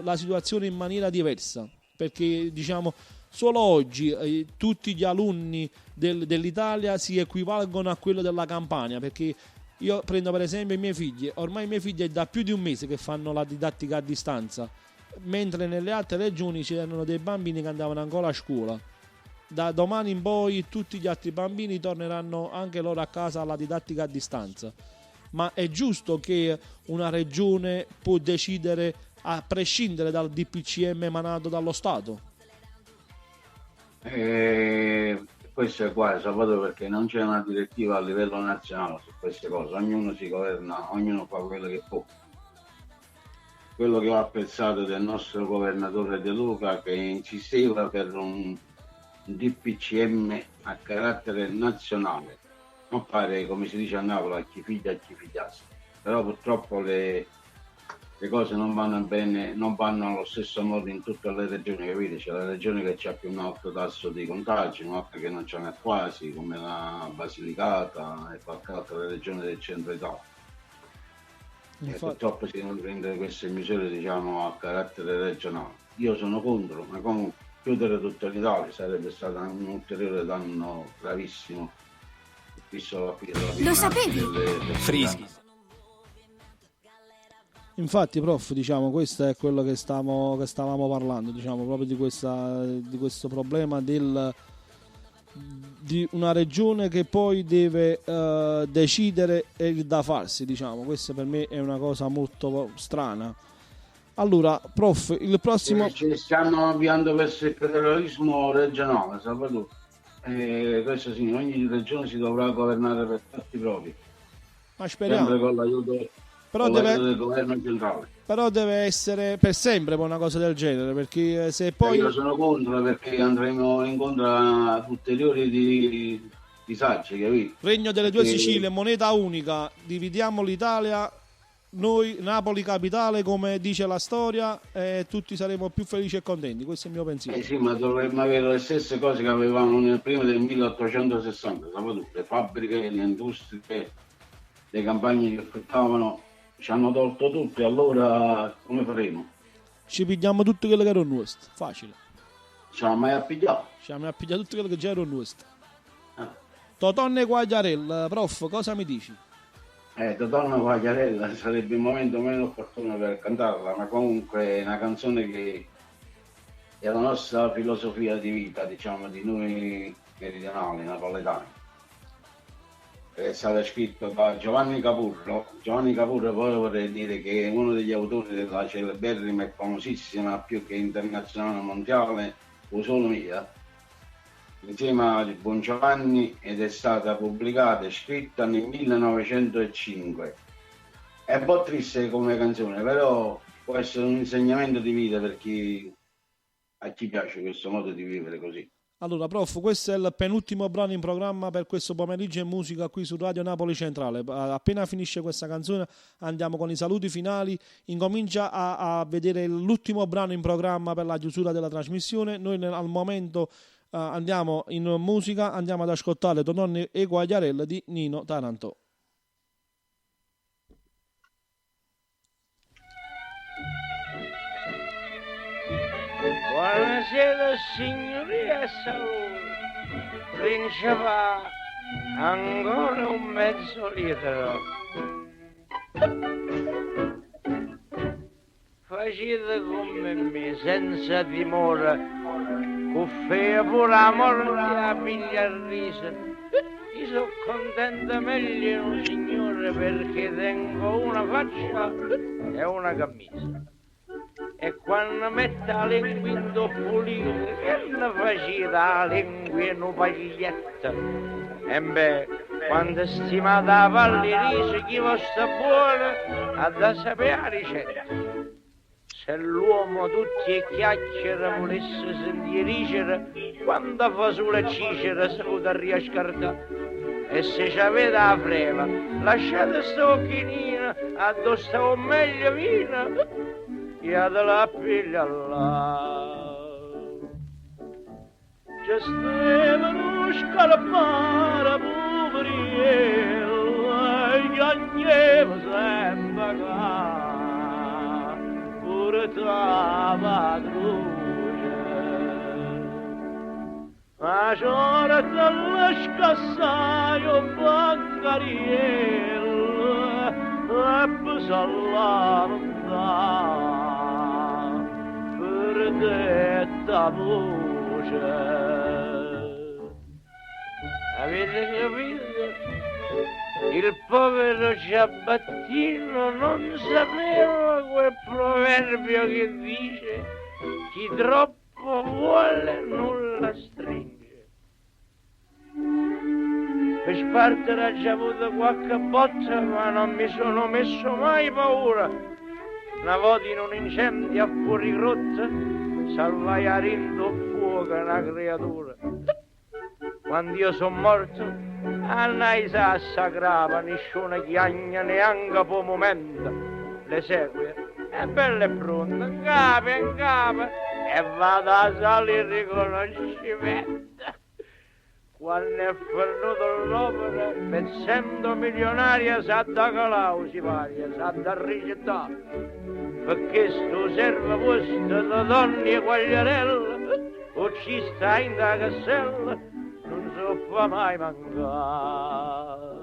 la situazione in maniera diversa? Perché diciamo solo oggi tutti gli alunni dell'Italia si equivalgono a quello della Campania, perché io prendo per esempio i miei figli, ormai i miei figli è da più di un mese che fanno la didattica a distanza, mentre nelle altre regioni c'erano dei bambini che andavano ancora a scuola. Da domani in poi tutti gli altri bambini torneranno anche loro a casa alla didattica a distanza. Ma è giusto che una regione può decidere a prescindere dal DPCM emanato dallo Stato? Questo è qua, Salvatore, perché non c'è una direttiva a livello nazionale su queste cose, ognuno si governa, ognuno fa quello che può. Quello che ho apprezzato del nostro governatore De Luca, che insisteva per un DPCM a carattere nazionale, non fare come si dice a Napoli a chi figlia e chi figliasse, però purtroppo le cose non vanno bene, non vanno allo stesso modo in tutte le regioni, capite? C'è la regione che c'ha più un alto tasso di contagio, un'altra che non ce n'è quasi, come la Basilicata e qualche altra regione del centro Italia. E purtroppo si devono prendere queste misure, diciamo, a carattere regionale. Io sono contro, ma comunque chiudere tutta l'Italia sarebbe stato un ulteriore danno gravissimo, visto Lo sapevi? Frischi. Infatti, prof, diciamo, questo è quello che stavamo parlando, diciamo, proprio di questo problema di una regione che poi deve decidere il da farsi, diciamo. Questo per me è una cosa molto strana. Allora, prof, il prossimo... Ci stiamo avviando verso il federalismo regionale, Salvatore. Questo sì, ogni regione si dovrà governare per fatti propri. Ma speriamo. Sempre con l'aiuto del governo centrale. Però deve essere per sempre una cosa del genere, perché se poi... Io sono contro, perché andremo incontro a ulteriori disagi, capito? Regno delle due Sicilie, moneta unica, dividiamo l'Italia, noi Napoli capitale, come dice la storia, e tutti saremo più felici e contenti. Questo è il mio pensiero. Sì, ma dovremmo avere le stesse cose che avevamo prima del 1860, sapete? Le fabbriche, le industrie, le campagne che fruttavano. Ci hanno tolto tutto, e allora come faremo? Ci pigliamo tutto quello che era nostro, facile. Ci hanno mai appigliato? Ci hanno appigliato tutto quello che già era nostro. Totonne Quagliarella, prof, cosa mi dici? Totonne Quagliarella sarebbe il momento meno opportuno per cantarla, ma comunque è una canzone che è la nostra filosofia di vita, diciamo, di noi meridionali, napoletani. È stato scritto da Giovanni Capurro. Giovanni Capurro, poi vorrei dire che è uno degli autori della celeberrima e famosissima, più che internazionale mondiale, O Solo Mia, insieme a Buon Giovanni, ed è stata pubblicata e scritta nel 1905. È un po' triste come canzone, però può essere un insegnamento di vita per a chi piace questo modo di vivere così. Allora, prof, questo è il penultimo brano in programma per questo pomeriggio in musica qui su Radio Napoli Centrale. Appena finisce questa canzone andiamo con i saluti finali. Incomincia a vedere l'ultimo brano in programma per la chiusura della trasmissione. Noi al momento andiamo in musica, andiamo ad ascoltare Totonne e Quagliarella di Nino Taranto. Buonasera signoria e salute. Principale, ancora un mezzo litro. Facete come me, senza timore, cuffia pure la morte a piglia il riso. Io sono contenta meglio un signore perché tengo una faccia e una camicia. E quando mette la lingua in pulita, che ne facete la lingua in un paglietto? E beh, quando stimate la palla di riso, chi va sta buona, ha da sapere la ricetta. Se l'uomo tutti e chiacchiere volesse sentire ricere, quando fa sulle cicere si potrebbe riscardare. E se ci avete la freva, lasciate sto occhinino, addosso un meglio vino, e te la piglia là. Ci stevano scarpare poveriello, e gli agneva sempre là, pure trava truce. Ma c'ora della scassaio bancariello, e pesalla per detta voce. Avete capito? Il povero ciabattino non sapeva quel proverbio che dice chi troppo vuole nulla stringe. Per spartere ha già avuto qualche botta, ma non mi sono messo mai paura. Una volta in un incendio a fuori grotta, salvai a rindo fuoco una creatura. Quando io sono morto, annai sa sagrava, nessuna chiagna neanche per momento. Le segue, è bella e pronta, in capo, e vado a salire il riconoscimento. Quando è venuto l'opera, pensando milionaria, sa da calausi varia, sa da ricettare. Perché sto servo vostro da donne e quagliarella, o ci sta in da cassella, non so fa mai mancare.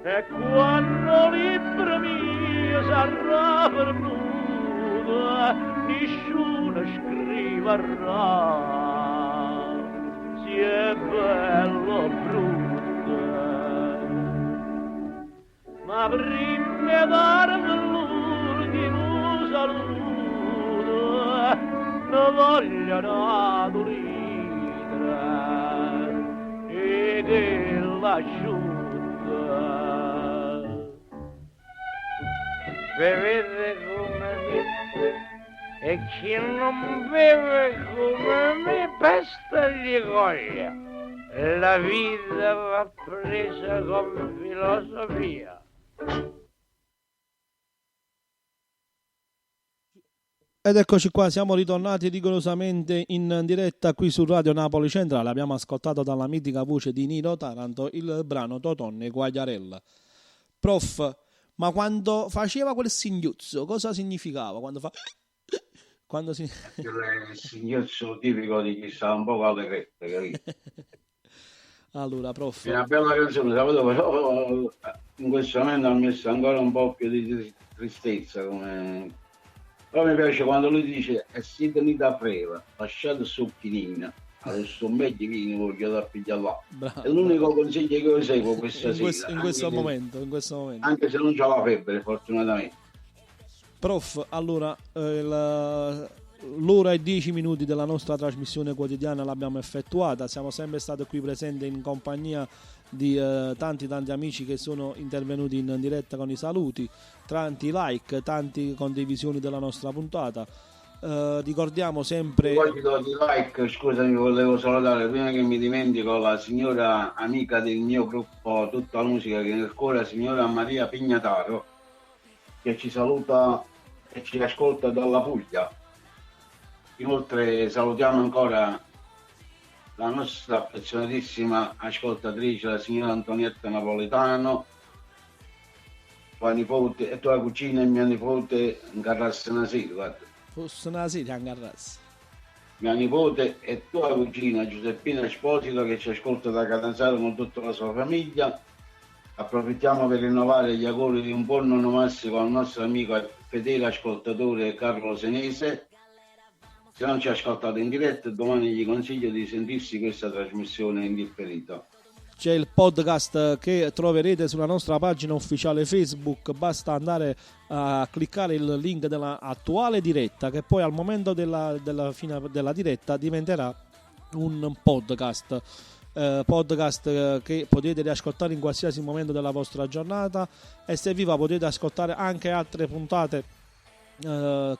E quando libro mio sarà perduto, nessuno scriverà. Si è bello o brutto, ma prima di darmi l'ultimo saluto, ne voglio una tulitra e che l'asciutta. Bevete come me, e chi non beve come me pesta gli coglia. La vita va presa con filosofia. Ed eccoci qua, siamo ritornati rigorosamente in diretta qui su Radio Napoli Centrale. Abbiamo ascoltato dalla mitica voce di Nino Taranto il brano Totonne Quagliarella. Prof, ma quando faceva quel singhiozzo, cosa significava? Quando si... Il singhiozzo tipico di chi sta un po' alle crette, capito? Allora, prof. È una bella canzone, però in questo momento ha messo ancora un po' più di tristezza. Però mi piace quando lui dice è siete da freva, lasciate succhinina, adesso meglio vino voglio da pigliare là. Bravo. È l'unico consiglio che io seguo questa sera. In questo momento. Anche se non c'ho la febbre, fortunatamente. Prof, allora l'ora e 10 minuti della nostra trasmissione quotidiana l'abbiamo effettuata, siamo sempre stati qui presenti in compagnia di tanti amici che sono intervenuti in diretta con i saluti, tanti like, tanti condivisioni della nostra puntata. Ricordiamo sempre... Di like, scusami, volevo salutare prima che mi dimentico la signora amica del mio gruppo Tutta la Musica che nel cuore, la signora Maria Pignataro, che ci saluta e ci ascolta dalla Puglia. Inoltre salutiamo ancora la nostra affezionatissima ascoltatrice, la signora Antonietta Napoletano, tua nipote e tua cucina e mia nipote Garrasse Nasir, guarda. Fosse una sera Garrasse. mia nipote e tua cugina Giuseppina Esposito che ci ascolta da Catanzaro con tutta la sua famiglia. Approfittiamo per rinnovare gli auguri di un buon onomastico al nostro amico e fedele ascoltatore Carlo Senese. Se non ci ascoltate in diretta, domani gli consiglio di sentirsi questa trasmissione in differita. C'è il podcast che troverete sulla nostra pagina ufficiale Facebook, basta andare a cliccare il link della attuale diretta che poi al momento della fine della diretta diventerà un podcast. Che potete riascoltare in qualsiasi momento della vostra giornata, e se vi va potete ascoltare anche altre puntate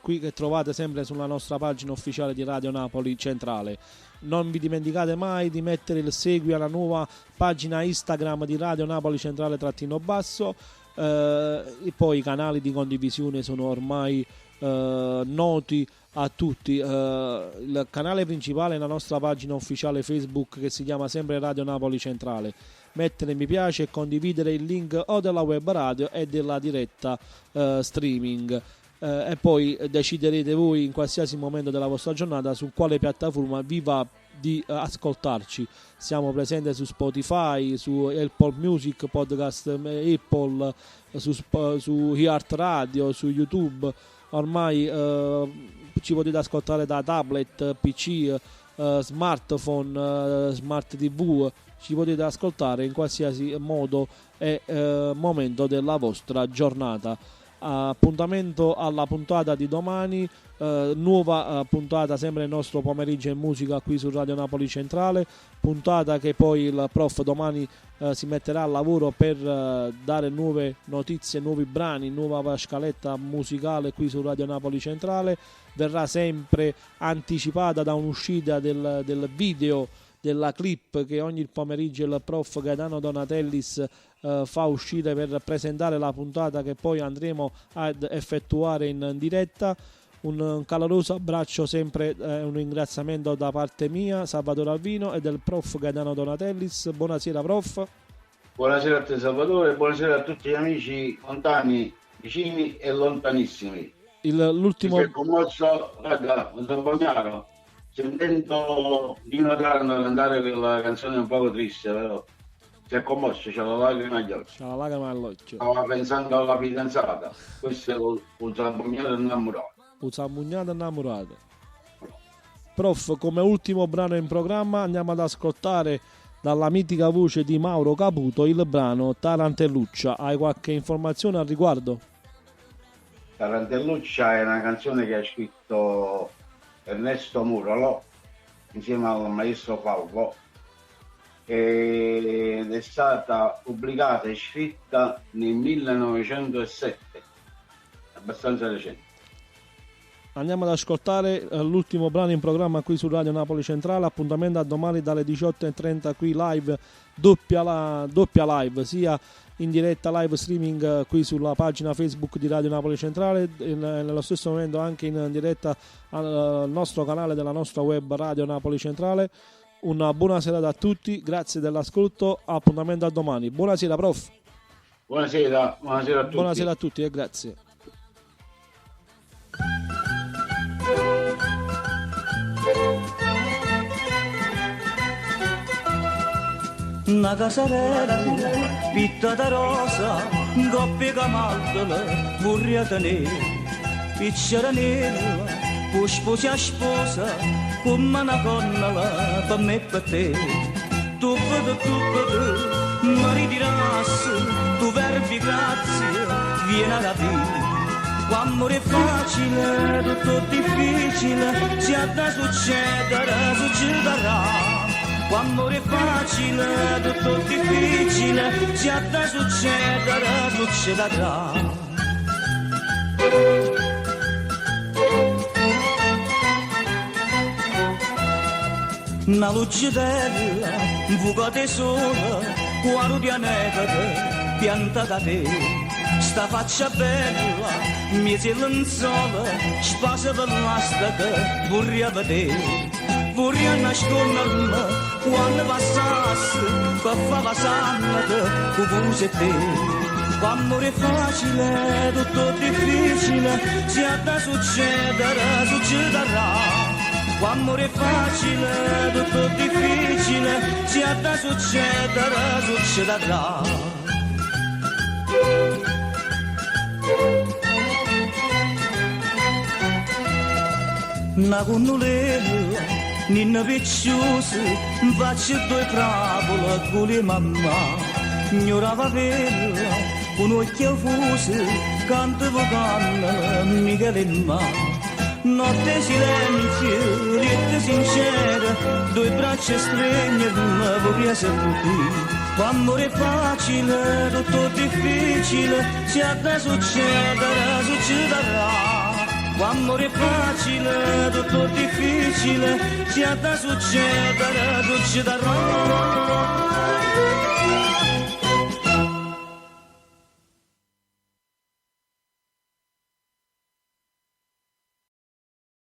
qui che trovate sempre sulla nostra pagina ufficiale di Radio Napoli Centrale. Non vi dimenticate mai di mettere il segui alla nuova pagina Instagram di Radio Napoli Centrale _basso, e poi i canali di condivisione sono ormai noti a tutti. Il canale principale è la nostra pagina ufficiale Facebook che si chiama sempre Radio Napoli Centrale. Mettere mi piace e condividere il link o della web radio e della diretta streaming, e poi deciderete voi in qualsiasi momento della vostra giornata su quale piattaforma vi va di ascoltarci. Siamo presenti su Spotify, su Apple Music, Podcast Apple, su Heart Radio, su YouTube. Ormai ci potete ascoltare da tablet, PC, smartphone, smart TV, ci potete ascoltare in qualsiasi modo e momento della vostra giornata. Appuntamento alla puntata di domani, nuova puntata sempre nel nostro pomeriggio in musica qui su Radio Napoli Centrale, puntata che poi il prof domani si metterà al lavoro per dare nuove notizie, nuovi brani, nuova scaletta musicale qui su Radio Napoli Centrale. Verrà sempre anticipata da un'uscita del video, della clip che ogni pomeriggio il prof Gaetano Donatellis fa uscire per presentare la puntata che poi andremo ad effettuare in diretta. Un caloroso abbraccio sempre, un ringraziamento da parte mia, Salvatore Alvino, e del prof Gaetano Donatellis. Buonasera prof. Buonasera a te Salvatore, buonasera a tutti gli amici lontani, vicini e lontanissimi. L'ultimo... Si è commosso, guarda, Zampagnaro, sentendo Dino Taranto cantare quella canzone un poco triste, però si è commosso, c'ha la lacrima agli occhi. C'ha la lacrima all'occhio. Stava pensando alla fidanzata, questo è un Zampagnaro innamorato. Un Zampagnaro innamorato. Prof, come ultimo brano in programma andiamo ad ascoltare dalla mitica voce di Mauro Caputo il brano Tarantelluccia. Hai qualche informazione al riguardo? Tarantelluccia è una canzone che ha scritto Ernesto Murolo insieme al maestro Falvo ed è stata pubblicata e scritta nel 1907, abbastanza recente. Andiamo ad ascoltare l'ultimo brano in programma qui su Radio Napoli Centrale. Appuntamento a domani dalle 18:30 qui live, doppia live, sia in diretta live streaming qui sulla pagina Facebook di Radio Napoli Centrale, nello stesso momento anche in diretta al nostro canale della nostra web Radio Napoli Centrale. Una buona serata a tutti, grazie dell'ascolto, appuntamento a domani. Buonasera prof. Buonasera a tutti. Buonasera a tutti e grazie. Una casarella pittata rosa, coppia camaldala, burriata nera, picciara nera, poi sposa sposa, come una connala per me e per te. Tu vedi, mi ritirassi, tu verbi grazie, vieni a capire. Quando è facile, tutto difficile, si ha da succedere, succederà. Quando è facile, tutto difficile, si ha da succedere, succederà. Una luce bella, fuoca sola, cuore pianeta, pianta da te. Sta faccia bella, miese lenzola, spasa per l'astica, vorrei vedere. Vorrei nascondermi quando passassi, per far passare con e te. Quando è facile, tutto difficile, si ha da succedere, succederà. Quando amore è facile, tutto è difficile, se ha da succedere, succederà. Una connolella, ninna picciosa, faccio due crapole con le mamma. Ignorava bella, con occhio fuso, canta vocale, mica l'emma. Notte silenzio, rite sincera, due braccia stregne, una vorresa tutti. Quando è facile, tutto difficile, se ha da succedere, succederà. Quando è facile, tutto difficile, se ha da succedere, succederà.